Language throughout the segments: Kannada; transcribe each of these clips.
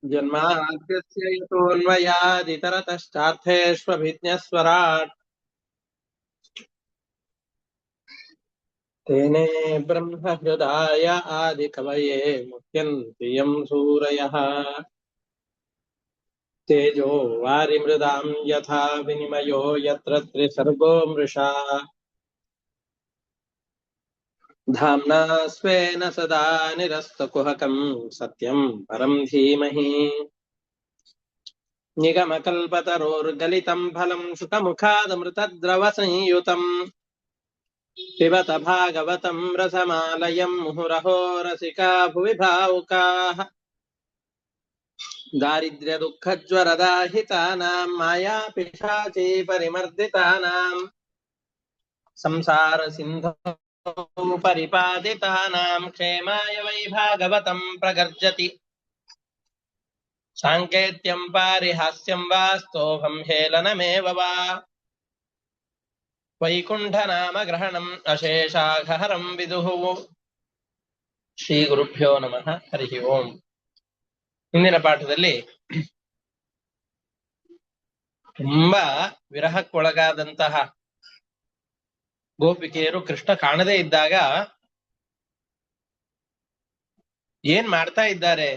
जन्माद्यस्य यतोऽन्वयादितरतश्चार्थेष्वभिज्ञस्वराट् तेने ब्रह्महृदाय आदिकवये मुह्यन्ति यं सूरयः तेजो वारिमृदां यथा विनिमयो यत्र त्रिसर्गो मृषा धाम्ना स्वेन सदा निरस्तकुहकं सत्यं परं धीमहि निगमकल्पतरोर्गलितं फलं शुकमुखादमृतद्रवसंयुतम् पिबत भागवतं रसमालयं मुहुरहो रसिका भुवि भावुकाः दारिद्र्यदुःखज्वरदाहितानां मायापिशाची परिमर्दितानां संसारसिन्धौ परिपादितानां क्षेमाय वै भागवतं प्रगर्जति साङ्केत्यं पारिहास्यं वा स्तोभं हेलनमेव वा वैकुण्ठनामग्रहणम् अशेषाघहरं विदुः ಶ್ರೀಗುರುಭ್ಯೋ ನಮಃ ಹರಿ ಓಂ. ಹಿಂದಿನ ಪಾಠದಲ್ಲಿ ತುಂಬಾ ವಿರಹಕ್ಕೊಳಗಾದಂತಹ ಗೋಪಿಕೆಯರು ಕೃಷ್ಣ ಕಾಣದೇ ಇದ್ದಾಗ ಏನ್ ಮಾಡ್ತಾ ಇದ್ದಾರೆ,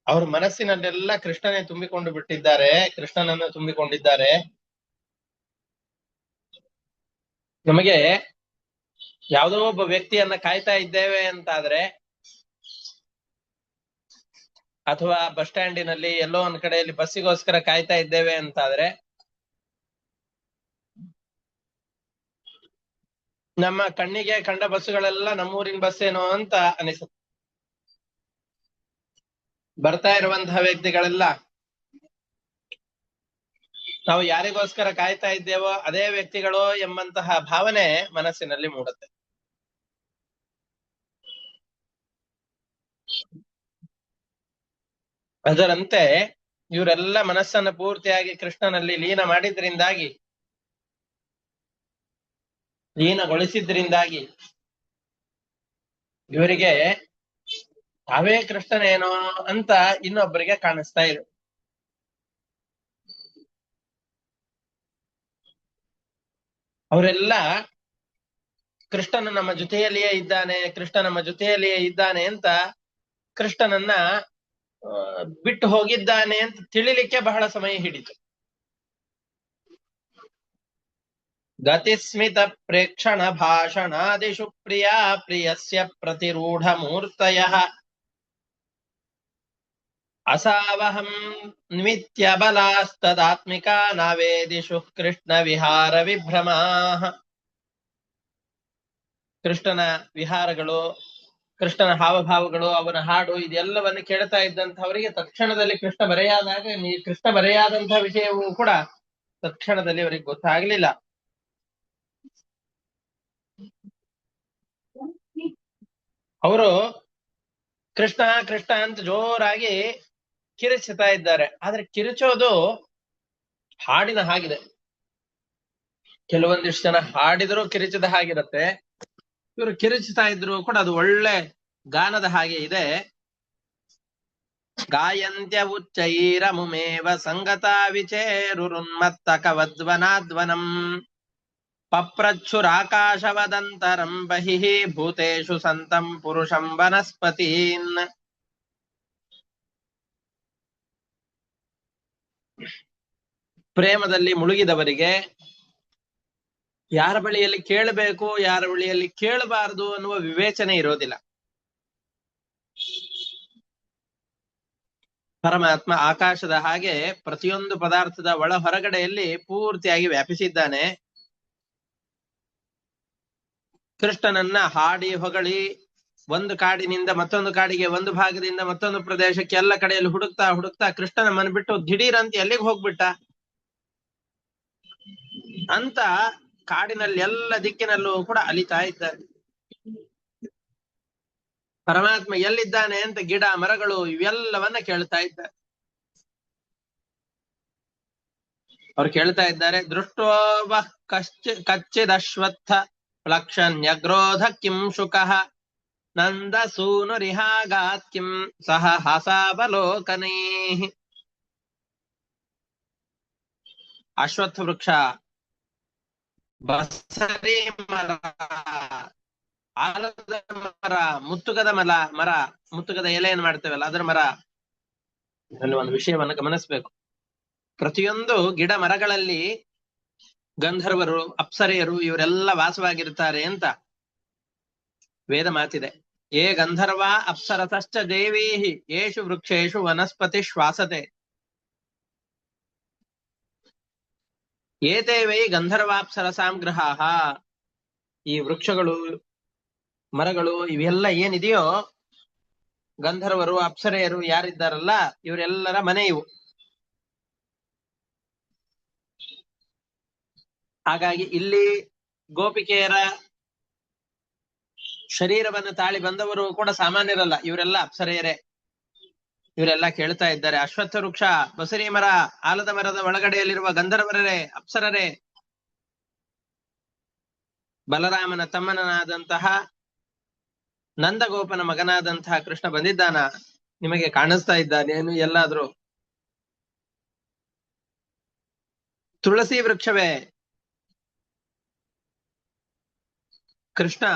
ಅವ್ರ ಮನಸ್ಸಿನಲ್ಲೆಲ್ಲ ಕೃಷ್ಣನೇ ತುಂಬಿಕೊಂಡು ಬಿಟ್ಟಿದ್ದಾರೆ, ಕೃಷ್ಣನನ್ನ ತುಂಬಿಕೊಂಡಿದ್ದಾರೆ. ನಮಗೆ ಯಾವುದೋ ಒಬ್ಬ ವ್ಯಕ್ತಿಯನ್ನ ಕಾಯ್ತಾ ಇದ್ದೇವೆ ಅಂತಾದ್ರೆ, ಅಥವಾ ಬಸ್ ಸ್ಟ್ಯಾಂಡಿನಲ್ಲಿ ಎಲ್ಲೋ ಒಂದ್ ಕಡೆಯಲ್ಲಿ ಬಸ್ಸಿಗೋಸ್ಕರ ಕಾಯ್ತಾ ಇದ್ದೇವೆ ಅಂತಾದ್ರೆ, ನಮ್ಮ ಕಣ್ಣಿಗೆ ಕಂಡ ಬಸ್ಸುಗಳೆಲ್ಲ ನಮ್ಮೂರಿನ ಬಸ್ ಏನೋ ಅಂತ ಅನಿಸುತ್ತೆ. ಬರ್ತಾ ಇರುವಂತಹ ವ್ಯಕ್ತಿಗಳೆಲ್ಲ ನಾವು ಯಾರಿಗೋಸ್ಕರ ಕಾಯ್ತಾ ಇದ್ದೇವೋ ಅದೇ ವ್ಯಕ್ತಿಗಳು ಎಂಬಂತಹ ಭಾವನೆ ಮನಸ್ಸಿನಲ್ಲಿ ಮೂಡುತ್ತೆ. ಅದರಂತೆ ಇವರೆಲ್ಲ ಮನಸ್ಸನ್ನು ಪೂರ್ತಿಯಾಗಿ ಕೃಷ್ಣನಲ್ಲಿ ಲೀನಗೊಳಿಸಿದ್ರಿಂದಾಗಿ ಇವರಿಗೆ ತಾವೇ ಕೃಷ್ಣನೇನೋ ಅಂತ ಇನ್ನೊಬ್ಬರಿಗೆ ಕಾಣಿಸ್ತಾ ಇದೆ. ಅವರೆಲ್ಲ ಕೃಷ್ಣನ ನಮ್ಮ ಜೊತೆಯಲ್ಲಿಯೇ ಇದ್ದಾನೆ, ಕೃಷ್ಣ ನಮ್ಮ ಜೊತೆಯಲ್ಲಿಯೇ ಇದ್ದಾನೆ ಅಂತ ಕೃಷ್ಣನನ್ನ ಬಿಟ್ಟು ಹೋಗಿದ್ದಾನೆ ಅಂತ ತಿಳಿಲಿಕ್ಕೆ ಬಹಳ ಸಮಯ ಹಿಡಿತು. ಗತಿಸ್ಮಿತ ಪ್ರೇಕ್ಷಣ ಭಾಷಣಾದಿಷು ಪ್ರಿಯಾ ಪ್ರಿಯಸ್ಯ ಪ್ರತಿರೂಢ ಮೂರ್ತಯಃ ಅಸಾವಹಂ ನಿಮಿತ್ಯ ಬಲಾಸ್ತದಾತ್ಮಿಕಾ ನಾವೇದಿಷು ಕೃಷ್ಣ ವಿಹಾರ ವಿಭ್ರಮಾಃ. ಕೃಷ್ಣನ ವಿಹಾರಗಳು, ಕೃಷ್ಣನ ಹಾವಭಾವಗಳು, ಅವನ ಹಾಡು, ಇದೆಲ್ಲವನ್ನು ಕೇಳ್ತಾ ಇದ್ದಂಥವರಿಗೆ ತಕ್ಷಣದಲ್ಲಿ ಕೃಷ್ಣ ಬರೆಯಾದಂತಹ ವಿಷಯವೂ ಕೂಡ ತಕ್ಷಣದಲ್ಲಿ ಅವರಿಗೆ ಗೊತ್ತಾಗ್ಲಿಲ್ಲ. ಅವರು ಕೃಷ್ಣ ಕೃಷ್ಣ ಅಂತ ಜೋರಾಗಿ ಕಿರಿಚುತ್ತಾ ಇದ್ದಾರೆ. ಆದ್ರೆ ಕಿರಿಚೋದು ಹಾಡಿನ ಹಾಗಿದೆ. ಕೆಲವೊಂದಿಷ್ಟು ಜನ ಹಾಡಿದ್ರು ಕಿರಿಚದ ಹಾಗಿರುತ್ತೆ, ಇವರು ಕಿರಿಚುತ್ತಾ ಇದ್ರು ಕೂಡ ಅದು ಒಳ್ಳೆ ಗಾನದ ಹಾಗೆ ಇದೆ. ಗಾಯಂತ್ಯ ಉಚ್ಚೈರಮುಮೇವ ಸಂಗತಾ ವಿಚೇರುರುನ್ಮತ್ತಕವದ್ವನಾದ್ವನಂ ಪಪ್ರಚ್ಛುರಾಕಾಶವದಂತರಂ ಬಹಿಃ ಭೂತೇಷು ಸಂತಂ ಪುರುಷಂ ವನಸ್ಪತೀನ್. ಪ್ರೇಮದಲ್ಲಿ ಮುಳುಗಿದವರಿಗೆ ಯಾರ ಬಳಿಯಲ್ಲಿ ಕೇಳಬೇಕು, ಯಾರ ಬಳಿಯಲ್ಲಿ ಕೇಳಬಾರದು ಅನ್ನುವ ವಿವೇಚನೆ ಇರೋದಿಲ್ಲ. ಪರಮಾತ್ಮ ಆಕಾಶದ ಹಾಗೆ ಪ್ರತಿಯೊಂದು ಪದಾರ್ಥದ ಒಳ ಹೊರಗಡೆಯಲ್ಲಿ ಪೂರ್ತಿಯಾಗಿ ವ್ಯಾಪಿಸಿದ್ದಾನೆ. ಕೃಷ್ಣನನ್ನ ಹಾಡಿ ಹೊಗಳಿ ಒಂದು ಕಾಡಿನಿಂದ ಮತ್ತೊಂದು ಕಾಡಿಗೆ, ಒಂದು ಭಾಗದಿಂದ ಮತ್ತೊಂದು ಪ್ರದೇಶಕ್ಕೆ ಎಲ್ಲ ಕಡೆಯಲ್ಲಿ ಹುಡುಕ್ತಾ ಹುಡುಕ್ತಾ ಕೃಷ್ಣನ ಮನ ಬಿಟ್ಟು ದಿಢೀರಂತ ಎಲ್ಲಿಗೆ ಹೋಗ್ಬಿಟ್ಟ ಅಂತ ಕಾಡಿನಲ್ಲಿ ಎಲ್ಲ ದಿಕ್ಕಿನಲ್ಲೂ ಕೂಡ ಅಲಿತಾ ಇದ್ದಾರೆ. ಪರಮಾತ್ಮ ಎಲ್ಲಿದ್ದಾನೆ ಅಂತ ಗಿಡ ಮರಗಳು ಇವೆಲ್ಲವನ್ನ ಕೇಳ್ತಾ ಇದ್ದಾರೆ. ಅವ್ರು ಕೇಳ್ತಾ ಇದ್ದಾರೆ, ದೃಷ್ಟೋವ ಕಚ್ಚಿದಶ್ವತ್ಥ ಪ್ಲಕ್ಷನ್ಯಗ್ರೋಧ ಕಿಂ ಶುಕಃ ನಂದ ಸೂನುರಿಹಾಗಾತ್ ಕಿಂ ಸಹ ಹಾಸಾವಲೋಕನೈ. ಅಶ್ವತ್ಥ ವೃಕ್ಷ, ಬಸರಿ ಮರ, ಆಲದ ಮರ, ಮುತ್ತುಗದ ಮರ, ಮುತ್ತುಗದ ಎಲೆಯನ್ನು ಮಾಡ್ತೇವಲ್ಲ ಅದರ ಮರ. ಇದರಲ್ಲಿ ಒಂದು ವಿಷಯವನ್ನು ಗಮನಿಸಬೇಕು. ಪ್ರತಿಯೊಂದು ಗಿಡ ಮರಗಳಲ್ಲಿ ಗಂಧರ್ವರು, ಅಪ್ಸರೆಯರು ಇವರೆಲ್ಲ ವಾಸವಾಗಿರ್ತಾರೆ ಅಂತ ವೇದ ಮಾತಿದೆ. ಏ ಗಂಧರ್ವ ಅಪ್ಸರತಶ್ಚ ದೇವೀಹಿ ಯೇಷು ವೃಕ್ಷೇಶು ವನಸ್ಪತಿ ಶ್ವಾಸತೆ. ಏತೇ ವೈ ಗಂಧರ್ವಾಪ್ಸರಸಾಂ ಗೃಹಾಃ. ಈ ವೃಕ್ಷಗಳು, ಮರಗಳು ಇವೆಲ್ಲ ಏನಿದೆಯೋ, ಗಂಧರ್ವರು ಅಪ್ಸರೆಯರು ಯಾರಿದ್ದಾರಲ್ಲ ಇವರೆಲ್ಲರ ಮನೆ ಇವು. ಹಾಗಾಗಿ ಇಲ್ಲಿ ಗೋಪಿಕೆಯರ ಶರೀರವನ್ನು ತಾಳಿ ಬಂದವರು ಕೂಡ ಸಾಮಾನ್ಯರಲ್ಲ, ಇವರೆಲ್ಲ ಅಪ್ಸರೆಯರೇ. ಇವರೆಲ್ಲ ಕೇಳ್ತಾ ಇದ್ದಾರೆ, ಅಶ್ವತ್ಥ ವೃಕ್ಷ, ಬಸರಿ ಮರ, ಆಲದ ಮರದ ಒಳಗಡೆಯಲ್ಲಿರುವ ಗಂಧರ್ವರರೇ, ಅಪ್ಸರರೇ, ಬಲರಾಮನ ತಮ್ಮನಾದಂತಹ ನಂದಗೋಪನ ಮಗನಾದಂತಹ ಕೃಷ್ಣ ಬಂದಿದ್ದಾನ? ನಿಮಗೆ ಕಾಣಿಸ್ತಾ ಇದ್ದಾನೇನು ಎಲ್ಲಾದ್ರೂ? ತುಳಸಿ ವೃಕ್ಷವೇ, ಕೃಷ್ಣ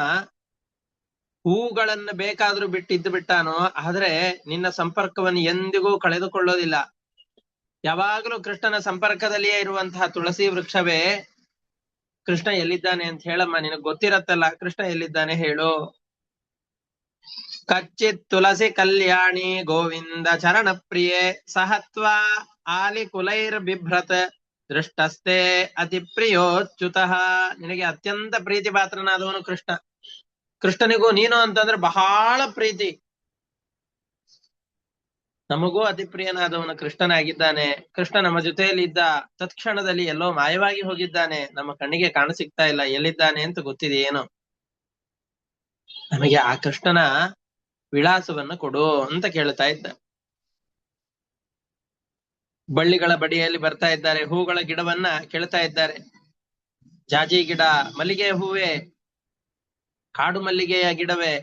ಹೂಗಳನ್ನು ಬೇಕಾದ್ರೂ ಬಿಟ್ಟಿದ್ದು ಬಿಟ್ಟಾನೋ, ಆದ್ರೆ ನಿನ್ನ ಸಂಪರ್ಕವನ್ನು ಎಂದಿಗೂ ಕಳೆದುಕೊಳ್ಳೋದಿಲ್ಲ. ಯಾವಾಗಲೂ ಕೃಷ್ಣನ ಸಂಪರ್ಕದಲ್ಲಿಯೇ ಇರುವಂತಹ ತುಳಸಿ ವೃಕ್ಷವೇ, ಕೃಷ್ಣ ಎಲ್ಲಿದ್ದಾನೆ ಅಂತ ಹೇಳಮ್ಮ. ನಿನಗೆ ಗೊತ್ತಿರತ್ತಲ್ಲ ಕೃಷ್ಣ ಎಲ್ಲಿದ್ದಾನೆ ಹೇಳು. ಕಚ್ಚಿತ್ ತುಳಸಿ ಕಲ್ಯಾಣಿ ಗೋವಿಂದ ಚರಣ ಪ್ರಿಯೆ ಸಹತ್ವಾ ಆಲಿ ಕುಲೈರ್ ಬಿಭ್ರತ್ ದೃಷ್ಟಸ್ತೆ ಅತಿ ಪ್ರಿಯೋಚ್ಯುತಃ. ನಿನಗೆ ಅತ್ಯಂತ ಪ್ರೀತಿ ಪಾತ್ರನಾದವನು ಕೃಷ್ಣ. ಕೃಷ್ಣನಿಗೂ ನೀನು ಅಂತಂದ್ರೆ ಬಹಳ ಪ್ರೀತಿ. ನಮಗೂ ಅತಿ ಪ್ರಿಯನಾದವನು ಕೃಷ್ಣನಾಗಿದ್ದಾನೆ. ಕೃಷ್ಣ ನಮ್ಮ ಜೊತೆಯಲ್ಲಿ ಇದ್ದ ತತ್ಕ್ಷಣದಲ್ಲಿ ಎಲ್ಲೋ ಮಾಯವಾಗಿ ಹೋಗಿದ್ದಾನೆ, ನಮ್ಮ ಕಣ್ಣಿಗೆ ಕಾಣಸಿಗ್ತಾ ಇಲ್ಲ. ಎಲ್ಲಿದ್ದಾನೆ ಅಂತ ಗೊತ್ತಿದೆಯೇನೋ? ನಮಗೆ ಆ ಕೃಷ್ಣನ ವಿಳಾಸವನ್ನು ಕೊಡು ಅಂತ ಕೇಳ್ತಾ ಇದ್ದ. ಬಳ್ಳಿಗಳ ಬಡಿಯಲ್ಲಿ ಬರ್ತಾ ಇದ್ದಾರೆ, ಹೂಗಳ ಗಿಡವನ್ನ ಕೇಳ್ತಾ ಇದ್ದಾರೆ. ಜಾಜಿ ಗಿಡ, ಮಲ್ಲಿಗೆ ಹೂವೇ, ಕಾಡು ಮಲ್ಲಿಗೆಯ ಗಿಡವೇ,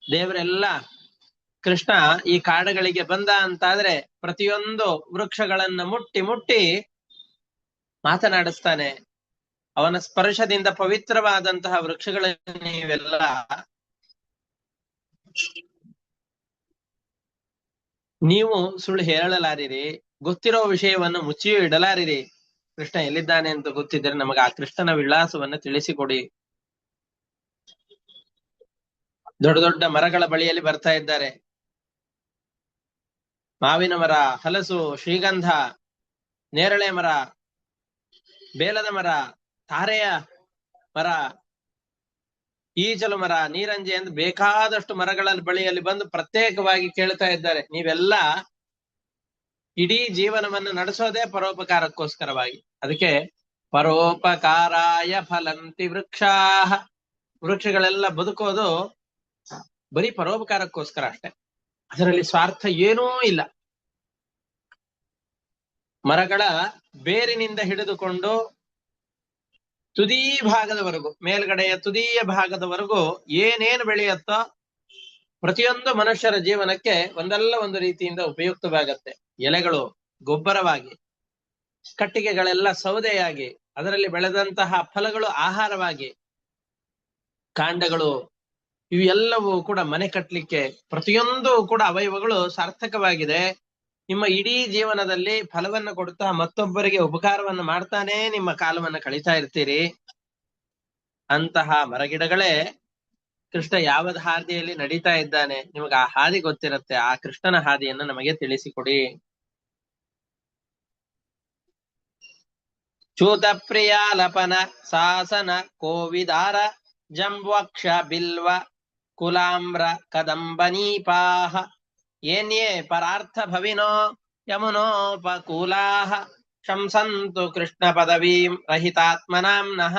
ದೇವರೆಲ್ಲ ಕೃಷ್ಣ ಈ ಕಾಡುಗಳಿಗೆ ಬಂದ ಅಂತಾದ್ರೆ ಪ್ರತಿಯೊಂದು ವೃಕ್ಷಗಳನ್ನ ಮುಟ್ಟಿ ಮುಟ್ಟಿ ಮಾತನಾಡಿಸ್ತಾನೆ. ಅವನ ಸ್ಪರ್ಶದಿಂದ ಪವಿತ್ರವಾದಂತಹ ವೃಕ್ಷಗಳನ್ನ ನೀವೆಲ್ಲ ನೀವು ಸುಳ್ಳು ಹೇಳಲಾರಿರಿ, ಗೊತ್ತಿರೋ ವಿಷಯವನ್ನು ಮುಚ್ಚಿಯೂ ಇಡಲಾರಿರಿ. ಕೃಷ್ಣ ಎಲ್ಲಿದ್ದಾನೆ ಅಂತ ಗೊತ್ತಿದ್ರೆ ನಮಗೆ ಆ ಕೃಷ್ಣನ ವಿಳಾಸವನ್ನು ತಿಳಿಸಿಕೊಡಿ. ದೊಡ್ಡ ದೊಡ್ಡ ಮರಗಳ ಬಳಿಯಲ್ಲಿ ಬರ್ತಾ ಇದ್ದಾರೆ. ಮಾವಿನ ಮರ, ಹಲಸು, ಶ್ರೀಗಂಧ, ನೇರಳೆ ಮರ, ಬೇಲದ ಮರ, ತಾರೆಯ ಮರ, ಈಚಲು ಮರ, ನೀರಂಜೆ ಎಂದು ಬೇಕಾದಷ್ಟು ಮರಗಳ ಬಳಿಯಲ್ಲಿ ಬಂದು ಪ್ರತ್ಯೇಕವಾಗಿ ಕೇಳ್ತಾ ಇದ್ದಾರೆ. ನೀವೆಲ್ಲ ಇಡೀ ಜೀವನವನ್ನು ನಡೆಸೋದೇ ಪರೋಪಕಾರಕ್ಕೋಸ್ಕರವಾಗಿ. ಅದಕ್ಕೆ ಪರೋಪಕಾರಾಯ ಫಲಂತಿ ವೃಕ್ಷಾಃ. ವೃಕ್ಷಗಳೆಲ್ಲ ಬದುಕೋದು ಬರೀ ಪರೋಪಕಾರಕ್ಕೋಸ್ಕರ ಅಷ್ಟೆ, ಅದರಲ್ಲಿ ಸ್ವಾರ್ಥ ಏನೂ ಇಲ್ಲ. ಮರಗಳ ಬೇರಿನಿಂದ ಹಿಡಿದುಕೊಂಡು ತುದಿ ಭಾಗದವರೆಗೂ, ಮೇಲ್ಗಡೆಯ ತುದಿಯ ಭಾಗದವರೆಗೂ ಏನೇನು ಬೆಳೆಯುತ್ತೋ ಪ್ರತಿಯೊಂದು ಮನುಷ್ಯರ ಜೀವನಕ್ಕೆ ಒಂದಲ್ಲ ಒಂದು ರೀತಿಯಿಂದ ಉಪಯುಕ್ತವಾಗತ್ತೆ. ಎಲೆಗಳು ಗೊಬ್ಬರವಾಗಿ, ಕಟ್ಟಿಗೆಗಳೆಲ್ಲ ಸೌದೆಯಾಗಿ, ಅದರಲ್ಲಿ ಬೆಳೆದಂತಹ ಫಲಗಳು ಆಹಾರವಾಗಿ, ಕಾಂಡಗಳು ಇವೆಲ್ಲವೂ ಕೂಡ ಮನೆ ಕಟ್ಟಲಿಕ್ಕೆ, ಪ್ರತಿಯೊಂದು ಕೂಡ ಅವಯವಗಳು ಸಾರ್ಥಕವಾಗಿದೆ. ನಿಮ್ಮ ಇಡೀ ಜೀವನದಲ್ಲಿ ಫಲವನ್ನು ಕೊಡುತ್ತಾ ಮತ್ತೊಬ್ಬರಿಗೆ ಉಪಕಾರವನ್ನು ಮಾಡ್ತಾನೆ ನಿಮ್ಮ ಕಾಲವನ್ನು ಕಳೀತಾ ಇರ್ತೀರಿ. ಅಂತಹ ಮರಗಿಡಗಳೇ ಕೃಷ್ಣ ಯಾವ ಹಾದಿಯಲ್ಲಿ ನಡೀತಾ ಇದ್ದಾನೆ, ನಿಮಗೆ ಆ ಹಾದಿ ಗೊತ್ತಿರುತ್ತೆ. ಆ ಕೃಷ್ಣನ ಹಾದಿಯನ್ನು ನಮಗೆ ತಿಳಿಸಿಕೊಡಿ. ಚೂತ ಪ್ರಿಯಾಲಪನ ಸಾಸನ ಕೋವಿದಾರ ಜಂಬಕ್ಷ ಬಿಲ್ವ ಕುಲಾಮ್ರ ಕದಂಬನೀಪಾಹ ಏನ್ಯೇ ಪರಾರ್ಥ ಭವಿನೋ ಯಮುನೋಪಕೂಲಾಹ ಶಂಸಂತು ಕೃಷ್ಣ ಪದವೀಂ ರಹಿತಾತ್ಮನಾಂನಃ.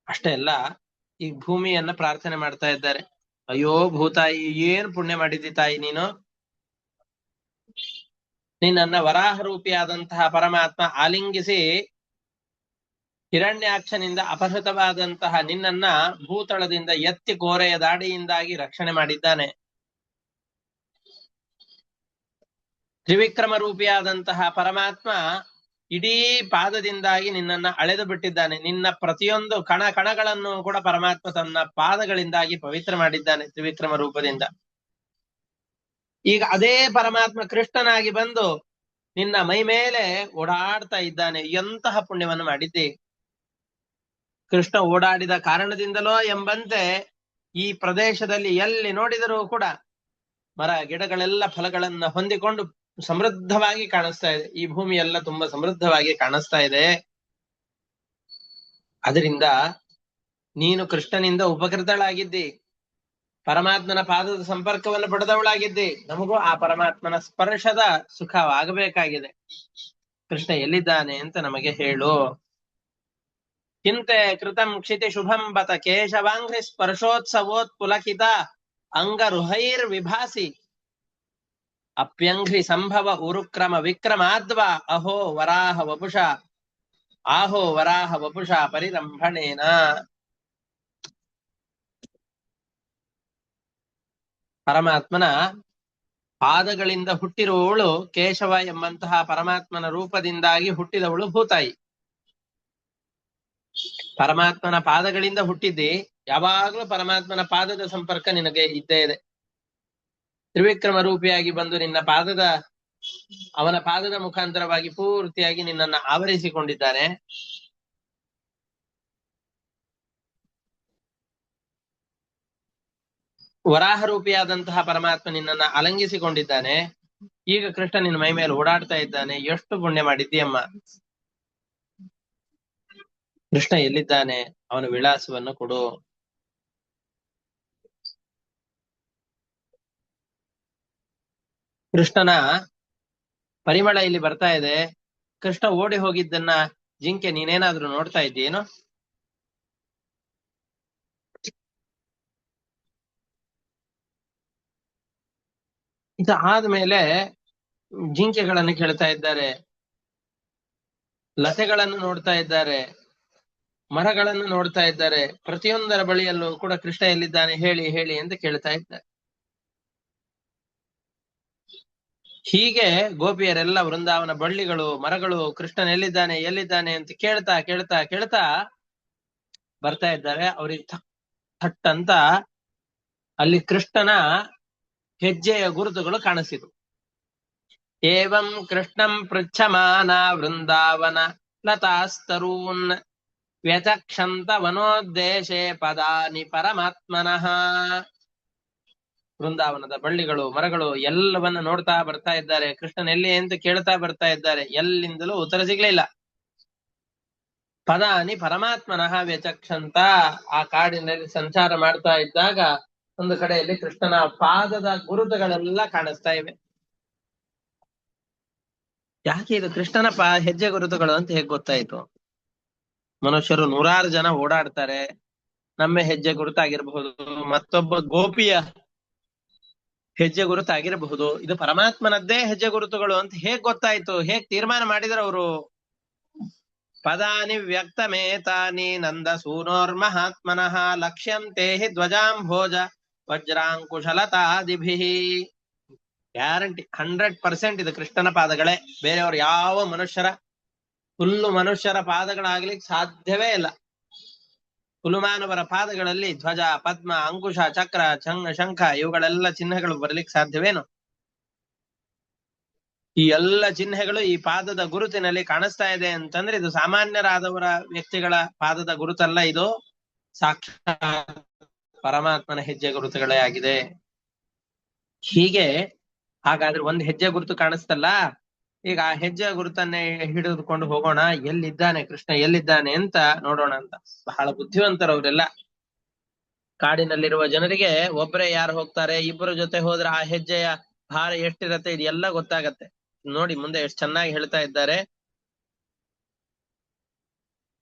ಅಷ್ಟೇ ಅಲ್ಲ, ಈ ಭೂಮಿಯನ್ನ ಪ್ರಾರ್ಥನೆ ಮಾಡ್ತಾ ಇದ್ದಾರೆ. ಅಯ್ಯೋ ಭೂತಾಯಿ, ಏನ್ ಪುಣ್ಯ ಮಾಡಿದ್ದಿ ತಾಯಿ ನೀನು. ನಿನ್ನನ್ನ ವರಾಹ ರೂಪಿಯಾದಂತಹ ಪರಮಾತ್ಮ ಆಲಿಂಗಿಸಿ ಹಿರಣ್ಯಾಕ್ಷನಿಂದ ಅಪಹೃತವಾದಂತಹ ನಿನ್ನನ್ನ ಭೂತಳದಿಂದ ಎತ್ತಿ ಕೋರೆಯ ದಾಡಿಯಿಂದಾಗಿ ರಕ್ಷಣೆ ಮಾಡಿದ್ದಾನೆ. ತ್ರಿವಿಕ್ರಮ ರೂಪಿಯಾದಂತಹ ಪರಮಾತ್ಮ ಇಡೀ ಪಾದದಿಂದಾಗಿ ನಿನ್ನನ್ನ ಅಳೆದು ಬಿಟ್ಟಿದ್ದಾನೆ. ನಿನ್ನ ಪ್ರತಿಯೊಂದು ಕಣ ಕಣಗಳನ್ನು ಕೂಡ ಪರಮಾತ್ಮ ತನ್ನ ಪಾದಗಳಿಂದಾಗಿ ಪವಿತ್ರ ಮಾಡಿದ್ದಾನೆ ತ್ರಿವಿಕ್ರಮ ರೂಪದಿಂದ. ಈಗ ಅದೇ ಪರಮಾತ್ಮ ಕೃಷ್ಣನಾಗಿ ಬಂದು ನಿನ್ನ ಮೈ ಮೇಲೆ ಓಡಾಡ್ತಾ ಇದ್ದಾನೆ. ಎಂತಹ ಪುಣ್ಯವನ್ನು ಮಾಡಿದ್ದಿ. ಕೃಷ್ಣ ಓಡಾಡಿದ ಕಾರಣದಿಂದಲೋ ಎಂಬಂತೆ ಈ ಪ್ರದೇಶದಲ್ಲಿ ಎಲ್ಲಿ ನೋಡಿದರೂ ಕೂಡ ಮರ ಗಿಡಗಳೆಲ್ಲ ಫಲಗಳನ್ನ ಹೊಂದಿಕೊಂಡು ಸಮೃದ್ಧವಾಗಿ ಕಾಣಿಸ್ತಾ ಇದೆ. ಈ ಭೂಮಿ ಎಲ್ಲ ತುಂಬಾ ಸಮೃದ್ಧವಾಗಿ ಕಾಣಿಸ್ತಾ ಇದೆ. ಅದರಿಂದ ನೀನು ಕೃಷ್ಣನಿಂದ ಉಪಕೃತಳಾಗಿದ್ದಿ, ಪರಮಾತ್ಮನ ಪಾದದ ಸಂಪರ್ಕವನ್ನು ಪಡೆದವಳಾಗಿದ್ದಿ. ನಮಗೂ ಆ ಪರಮಾತ್ಮನ ಸ್ಪರ್ಶದ ಸುಖವಾಗಬೇಕಾಗಿದೆ. ಕೃಷ್ಣ ಎಲ್ಲಿದ್ದಾನೆ ಅಂತ ನಮಗೆ ಹೇಳು. ಚಿಂತೆ ಕೃತಂ ಕ್ಷಿತಿ ಶುಭಂ ಬತ ಕೇಶವಾಂಘ್ರಿ ಸ್ಪರ್ಶೋತ್ಸವೋತ್ ಪುಲಕಿತ ಅಂಗರುಹೈರ್ ವಿಭಾಸಿ ಅಪ್ಯಂಘ್ರಿ ಸಂಭವ ಉರುಕ್ರಮ ವಿಕ್ರಮಾದ್ವಾ ಅಹೋ ವರಾಹ ವಪುಷ ಆಹೋ ವರಾಹ ವಪುಷ ಪರಿರಂಭಣೇನ. ಪರಮಾತ್ಮನ ಪಾದಗಳಿಂದ ಹುಟ್ಟಿರುವವಳು ಕೇಶವ ಎಂಬಂತಹ ಪರಮಾತ್ಮನ ರೂಪದಿಂದಾಗಿ ಹುಟ್ಟಿದವಳು ಭೂತಾಯಿ. ಪರಮಾತ್ಮನ ಪಾದಗಳಿಂದ ಹುಟ್ಟಿದ್ದಿ. ಯಾವಾಗಲೂ ಪರಮಾತ್ಮನ ಪಾದದ ಸಂಪರ್ಕ ನಿನಗೆ ಇದ್ದೇ ಇದೆ. ತ್ರಿವಿಕ್ರಮ ರೂಪಿಯಾಗಿ ಬಂದು ಅವನ ಪಾದದ ಮುಖಾಂತರವಾಗಿ ಪೂರ್ತಿಯಾಗಿ ನಿನ್ನನ್ನು ಆವರಿಸಿಕೊಂಡಿದ್ದಾನೆ. ವರಾಹ ರೂಪಿಯಾದಂತಹ ಪರಮಾತ್ಮ ನಿನ್ನನ್ನ ಅಲಂಗಿಸಿಕೊಂಡಿದ್ದಾನೆ. ಈಗ ಕೃಷ್ಣ ನಿನ್ನ ಮೈ ಮೇಲೆ ಓಡಾಡ್ತಾ ಇದ್ದಾನೆ. ಎಷ್ಟು ಪುಣ್ಯ ಮಾಡಿದ್ದೀಯಮ್ಮ. ಕೃಷ್ಣ ಎಲ್ಲಿದ್ದಾನೆ? ಅವನ ವಿಳಾಸವನ್ನು ಕೊಡು. ಕೃಷ್ಣನ ಪರಿಮಳ ಇಲ್ಲಿ ಬರ್ತಾ ಇದೆ. ಕೃಷ್ಣ ಓಡಿ ಹೋಗಿದ್ದನ್ನ ಜಿಂಕೆ ನೀನೇನಾದ್ರೂ ನೋಡ್ತಾ ಇದ್ದೀಯೇನೋ? ಇದು ಆದ್ಮೇಲೆ ಜಿಂಕೆಗಳನ್ನು ಕೇಳ್ತಾ ಇದ್ದಾರೆ, ಲತೆಗಳನ್ನು ನೋಡ್ತಾ ಇದ್ದಾರೆ, ಮರಗಳನ್ನು ನೋಡ್ತಾ ಇದ್ದಾರೆ. ಪ್ರತಿಯೊಂದರ ಬಳಿಯಲ್ಲೂ ಕೂಡ ಕೃಷ್ಣ ಎಲ್ಲಿದ್ದಾನೆ ಹೇಳಿ ಹೇಳಿ ಅಂತ ಕೇಳ್ತಾ ಇದ್ದಾರೆ. ಹೀಗೆ ಗೋಪಿಯರೆಲ್ಲ ವೃಂದಾವನ ಬಳ್ಳಿಗಳು ಮರಗಳು ಕೃಷ್ಣನ್ ಎಲ್ಲಿದ್ದಾನೆ ಎಲ್ಲಿದ್ದಾನೆ ಅಂತ ಕೇಳ್ತಾ ಕೇಳ್ತಾ ಕೇಳ್ತಾ ಬರ್ತಾ ಇದ್ದಾರೆ. ಅವ್ರಿಗೆ ಥಟ್ ಅಂತ ಅಲ್ಲಿ ಕೃಷ್ಣನ ಹೆಜ್ಜೆಯ ಗುರುತುಗಳು ಕಾಣಿಸಿತು. ಏವಂ ಕೃಷ್ಣಂ ಪೃಚ್ಛಮಾನ ವೃಂದಾವನ ಲತಾಸ್ತರೂನ್ ವ್ಯಚಕ್ಷಂತ ವನೋದ್ದೇಶೆ ಪದಾನಿ ಪರಮಾತ್ಮನಃ. ವೃಂದಾವನದ ಬಳ್ಳಿಗಳು ಮರಗಳು ಎಲ್ಲವನ್ನ ನೋಡ್ತಾ ಬರ್ತಾ ಇದ್ದಾರೆ. ಕೃಷ್ಣನ್ ಎಲ್ಲಿ ಅಂತ ಕೇಳ್ತಾ ಬರ್ತಾ ಇದ್ದಾರೆ. ಎಲ್ಲಿಂದಲೂ ಉತ್ತರ ಸಿಗ್ಲಿಲ್ಲ. ಪದಾನಿ ಪರಮಾತ್ಮನಃ ವ್ಯಚಕ್ಷಂತ. ಆ ಕಾಡಿನಲ್ಲಿ ಸಂಚಾರ ಮಾಡ್ತಾ ಇದ್ದಾಗ ಒಂದು ಕಡೆಯಲ್ಲಿ ಕೃಷ್ಣನ ಪಾದದ ಗುರುತುಗಳೆಲ್ಲ ಕಾಣಿಸ್ತಾ ಇವೆ. ಯಾಕೆ ಇದು ಕೃಷ್ಣನ ಹೆಜ್ಜೆ ಗುರುತುಗಳು ಅಂತ ಹೇಗೆ ಗೊತ್ತಾಯ್ತು? ಮನುಷ್ಯರು ನೂರಾರು ಜನ ಓಡಾಡ್ತಾರೆ. ನಮ್ಮ ಹೆಜ್ಜೆ ಗುರುತಾಗಿರಬಹುದು, ಮತ್ತೊಬ್ಬ ಗೋಪಿಯ ಹೆಜ್ಜೆ ಗುರುತಾಗಿರಬಹುದು. ಇದು ಪರಮಾತ್ಮನದ್ದೇ ಹೆಜ್ಜೆ ಗುರುತುಗಳು ಅಂತ ಹೇಗ್ ಗೊತ್ತಾಯ್ತು? ಹೇಗ್ ತೀರ್ಮಾನ ಮಾಡಿದ್ರು ಅವರು? ಪದಾನಿ ವ್ಯಕ್ತಮೇತಾನಿ ನಂದ ಸೂನೋರ್ಮಹಾತ್ಮನಃ ಲಕ್ಷ್ಯಂತೆ ಹಿ ಧ್ವಜಾಂಭೋಜ ವಜ್ರಾಂಕುಶಲತಾದಿಭಿ. ಗ್ಯಾರಂಟಿ 100% ಇದು ಕೃಷ್ಣನ ಪಾದಗಳೇ. ಬೇರೆಯವರು ಯಾವ ಮನುಷ್ಯರ ಪಾದಗಳಾಗ್ಲಿಕ್ಕೆ ಸಾಧ್ಯವೇ ಇಲ್ಲ. ಕುಲುಮಾನವರ ಪಾದಗಳಲ್ಲಿ ಧ್ವಜ ಪದ್ಮ ಅಂಕುಶ ಚಕ್ರ ಶಂಖ ಇವುಗಳೆಲ್ಲ ಚಿಹ್ನೆಗಳು ಬರ್ಲಿಕ್ಕೆ ಸಾಧ್ಯವೇನು? ಈ ಎಲ್ಲ ಚಿಹ್ನೆಗಳು ಈ ಪಾದದ ಗುರುತಿನಲ್ಲಿ ಕಾಣಿಸ್ತಾ ಇದೆ ಅಂತಂದ್ರೆ ಇದು ಸಾಮಾನ್ಯರಾದವರ ವ್ಯಕ್ತಿಗಳ ಪಾದದ ಗುರುತಲ್ಲ, ಇದು ಸಾಕ್ಷಾತ್ ಪರಮಾತ್ಮನ ಹೆಜ್ಜೆ ಗುರುತುಗಳೇ ಆಗಿದೆ. ಹೀಗೆ ಹಾಗಾದ್ರೆ ಒಂದು ಹೆಜ್ಜೆ ಗುರುತು ಕಾಣಿಸ್ತಲ್ಲ, ಈಗ ಆ ಹೆಜ್ಜೆ ಗುರುತನ್ನೇ ಹಿಡಿದುಕೊಂಡು ಹೋಗೋಣ. ಎಲ್ಲಿದ್ದಾನೆ ಕೃಷ್ಣ ಎಲ್ಲಿದ್ದಾನೆ ಅಂತ ನೋಡೋಣ ಅಂತ. ಬಹಳ ಬುದ್ಧಿವಂತರವರೆಲ್ಲ. ಕಾಡಿನಲ್ಲಿರುವ ಜನರಿಗೆ ಒಬ್ಬರೇ ಯಾರು ಹೋಗ್ತಾರೆ, ಇಬ್ಬರ ಜೊತೆ ಹೋದ್ರೆ ಆ ಹೆಜ್ಜೆಯ ಭಾರ ಎಷ್ಟಿರತ್ತೆ ಇದೆಲ್ಲ ಗೊತ್ತಾಗತ್ತೆ. ನೋಡಿ ಮುಂದೆ ಎಷ್ಟು ಚೆನ್ನಾಗಿ ಹೇಳ್ತಾ ಇದ್ದಾರೆ.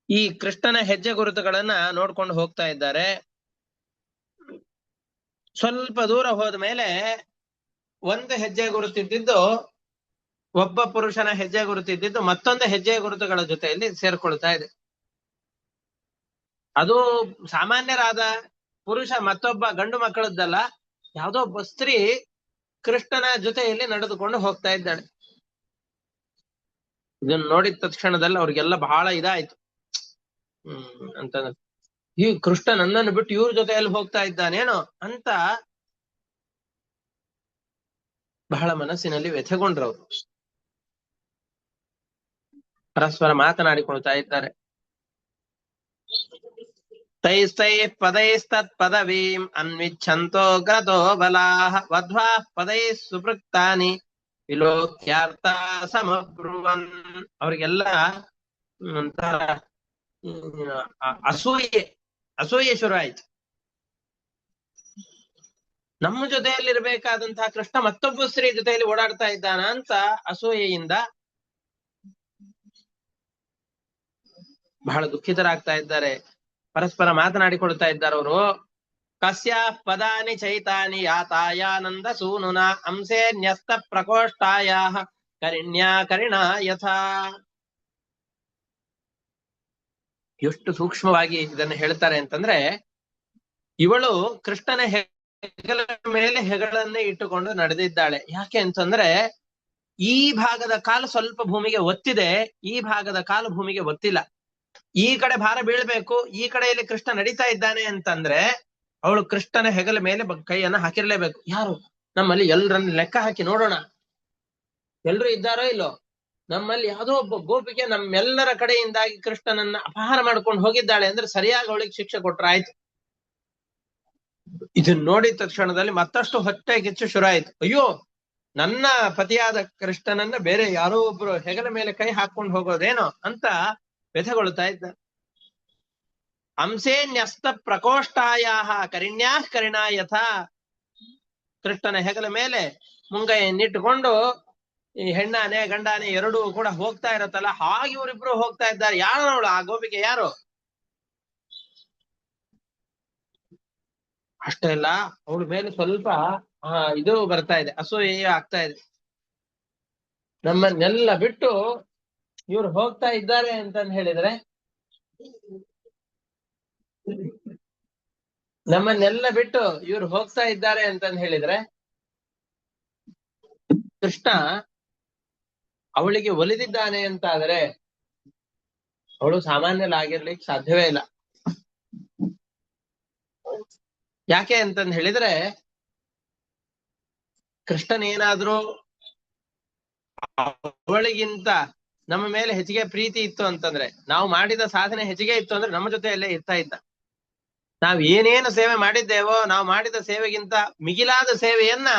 ಈ ಕೃಷ್ಣನ ಹೆಜ್ಜೆ ಗುರುತುಗಳನ್ನ ನೋಡ್ಕೊಂಡು ಹೋಗ್ತಾ ಇದ್ದಾರೆ. ಸ್ವಲ್ಪ ದೂರ ಹೋದ ಮೇಲೆ ಒಂದು ಹೆಜ್ಜೆ ಗುರುತಿದ್ದು ಒಬ್ಬ ಪುರುಷನ ಹೆಜ್ಜೆ ಗುರುತಿದ್ದು ಮತ್ತೊಂದು ಹೆಜ್ಜೆ ಗುರುತುಗಳ ಜೊತೆಯಲ್ಲಿ ಸೇರ್ಕೊಳ್ತಾ ಇದೆ. ಅದು ಸಾಮಾನ್ಯರಾದ ಪುರುಷ ಮತ್ತೊಬ್ಬ ಗಂಡು ಮಕ್ಕಳದ್ದಲ್ಲ, ಯಾವುದೋ ಒಬ್ಬ ಸ್ತ್ರೀ ಕೃಷ್ಣನ ಜೊತೆಯಲ್ಲಿ ನಡೆದುಕೊಂಡು ಹೋಗ್ತಾ ಇದ್ದಾಳೆ. ಇದನ್ನ ನೋಡಿದ ತಕ್ಷಣದಲ್ಲಿ ಅವ್ರಿಗೆಲ್ಲ ಬಹಳ ಇದಾಯ್ತು. ಅಂತಂದ್ರೆ ಈ ಕೃಷ್ಣ ನನ್ನನ್ನು ಬಿಟ್ಟು ಇವ್ರ ಜೊತೆಯಲ್ಲಿ ಹೋಗ್ತಾ ಇದ್ದಾನೇನೋ ಅಂತ ಬಹಳ ಮನಸ್ಸಿನಲ್ಲಿ ವ್ಯಥೆಗೊಂಡ್ರವ್ರು. ಪರಸ್ಪರ ಮಾತನಾಡಿಕೊಳ್ತಾ ಇದ್ದಾರೆ. ತೈಸ್ತೈ ಪದೈಸ್ತತ್ ಪದವೀಂ ಅನ್ವಿಚ್ಛಂತೋ ಗ್ರತೋ ಬಲಾಃ ವಧ್ವಾ ಪದೈ ಸುಪೃಕ್ತಾನಿ ವಿಲೋಕ್ಯಾರ್ಥ ಸಮಬ್ರುವನ್. ಅವ್ರಿಗೆಲ್ಲ ಒಂಥರ ಅಸೂಯೆ ಶುರು ಆಯ್ತು. ನಮ್ಮ ಜೊತೆಯಲ್ಲಿರ್ಬೇಕಾದಂತಹ ಕೃಷ್ಣ ಮತ್ತೊಬ್ಬ ಸ್ತ್ರೀ ಜೊತೆಯಲ್ಲಿ ಓಡಾಡ್ತಾ ಇದ್ದಾನ ಅಂತ ಅಸೂಯೆಯಿಂದ ಬಹಳ ದುಃಖಿತರಾಗ್ತಾ ಇದ್ದಾರೆ. ಪರಸ್ಪರ ಮಾತನಾಡಿಕೊಳ್ತಾ ಇದ್ದಾರೆ ಅವರು. ಕಸ್ಯ ಪದಾನಿ ಚೈತಾನಿ ಯಾತಾಯಾನಂದ ಸೂನುನ ಅಂಸೆ ನ್ಯಸ್ತ ಪ್ರಕೋಷ್ಠಾಯ ಕರಿಣ್ಯಾ ಕರಿಣಾ ಯಥಾ. ಎಷ್ಟು ಸೂಕ್ಷ್ಮವಾಗಿ ಇದನ್ನು ಹೇಳ್ತಾರೆ ಅಂತಂದ್ರೆ, ಇವಳು ಕೃಷ್ಣನ ಹೆಗಲ ಮೇಲೆ ಹೆಗಳನ್ನೇ ಇಟ್ಟುಕೊಂಡು ನಡೆದಿದ್ದಾಳೆ. ಯಾಕೆ ಅಂತಂದ್ರೆ ಈ ಭಾಗದ ಕಾಲು ಸ್ವಲ್ಪ ಭೂಮಿಗೆ ಒತ್ತಿದೆ, ಈ ಭಾಗದ ಕಾಲು ಭೂಮಿಗೆ ಒತ್ತಿಲ್ಲ. ಈ ಕಡೆ ಭಾರ ಬೀಳ್ಬೇಕು, ಈ ಕಡೆಯಲ್ಲಿ ಕೃಷ್ಣ ನಡೀತಾ ಇದ್ದಾನೆ ಅಂತಂದ್ರೆ ಅವಳು ಕೃಷ್ಣನ ಹೆಗಲ ಮೇಲೆ ಕೈಯನ್ನ ಹಾಕಿರ್ಲೇಬೇಕು. ಯಾರು? ನಮ್ಮಲ್ಲಿ ಎಲ್ಲರನ್ನ ಲೆಕ್ಕ ಹಾಕಿ ನೋಡೋಣ, ಎಲ್ರು ಇದ್ದಾರೋ ಇಲ್ಲೋ. ನಮ್ಮಲ್ಲಿ ಯಾವುದೋ ಒಬ್ಬ ಗೋಪಿಗೆ ನಮ್ಮೆಲ್ಲರ ಕಡೆಯಿಂದಾಗಿ ಕೃಷ್ಣನನ್ನ ಅಪಹಾರ ಮಾಡ್ಕೊಂಡು ಹೋಗಿದ್ದಾಳೆ ಅಂದ್ರೆ ಸರಿಯಾಗಿ ಅವಳಿಗೆ ಶಿಕ್ಷೆ ಕೊಟ್ರ ಆಯ್ತು. ಇದನ್ನ ನೋಡಿದ ತಕ್ಷಣದಲ್ಲಿ ಮತ್ತಷ್ಟು ಹೊಟ್ಟೆ ಕಿಚ್ಚು ಶುರು ಆಯ್ತು. ಅಯ್ಯೋ, ನನ್ನ ಪತಿಯಾದ ಕೃಷ್ಣನನ್ನ ಬೇರೆ ಯಾರೋ ಒಬ್ರು ಹೆಗಲ ಮೇಲೆ ಕೈ ಹಾಕೊಂಡು ಹೋಗೋದೇನೋ ಅಂತ ವ್ಯಥೆಗೊಳ್ತಾ ಇದ್ದ. ಅಂಸೇ ನ್ಯಸ್ತ ಪ್ರಕೋಷ್ಠಾಯ ಕರಿಣ್ಯಾ ಕರಿಣಾ ಯಥಾ. ಕೃಷ್ಣನ ಹೆಗಲ ಮೇಲೆ ಮುಂಗೈಯನ್ನಿಟ್ಟುಕೊಂಡು ಈ ಹೆಣ್ಣಾನೆ ಗಂಡಾನೆ ಎರಡೂ ಕೂಡ ಹೋಗ್ತಾ ಇರತ್ತಲ್ಲ, ಹಾಗೆ ಇವರಿಬ್ರು ಹೋಗ್ತಾ ಇದ್ದಾರೆ. ಯಾರು ಅವಳು? ಆ ಗೋಪಿಗೆ ಯಾರು? ಅಷ್ಟೇ ಇಲ್ಲ, ಅವಳ ಮೇಲೆ ಸ್ವಲ್ಪ ಇದು ಬರ್ತಾ ಇದೆ, ಅಸೂಯೆ ಆಗ್ತಾ ಇದೆ. ನಮ್ಮನ್ನೆಲ್ಲ ಬಿಟ್ಟು ಇವ್ರು ಹೋಗ್ತಾ ಇದ್ದಾರೆ ಅಂತಂದು ಹೇಳಿದ್ರೆ, ನಮ್ಮನ್ನೆಲ್ಲ ಬಿಟ್ಟು ಇವ್ರು ಹೋಗ್ತಾ ಇದ್ದಾರೆ ಅಂತಂದು ಹೇಳಿದ್ರೆ ಕೃಷ್ಣ ಅವಳಿಗೆ ಒಲಿದಿದ್ದಾನೆ ಅಂತ ಆದ್ರೆ ಅವಳು ಸಾಮಾನ್ಯಲಾಗಿರ್ಲಿಕ್ಕೆ ಸಾಧ್ಯವೇ ಇಲ್ಲ. ಯಾಕೆ ಅಂತಂದು ಹೇಳಿದ್ರೆ, ಕೃಷ್ಣನೇನಾದ್ರೂ ಅವಳಿಗಿಂತ ನಮ್ಮ ಮೇಲೆ ಹೆಚ್ಚಿಗೆ ಪ್ರೀತಿ ಇತ್ತು ಅಂತಂದ್ರೆ, ನಾವು ಮಾಡಿದ ಸಾಧನೆ ಹೆಚ್ಚಿಗೆ ಇತ್ತು ಅಂದ್ರೆ ನಮ್ಮ ಜೊತೆಯಲ್ಲೇ ಇರ್ತಾ ಇದ್ದ. ನಾವ್ ಏನೇನು ಸೇವೆ ಮಾಡಿದ್ದೇವೋ, ನಾವು ಮಾಡಿದ ಸೇವೆಗಿಂತ ಮಿಗಿಲಾದ ಸೇವೆಯನ್ನ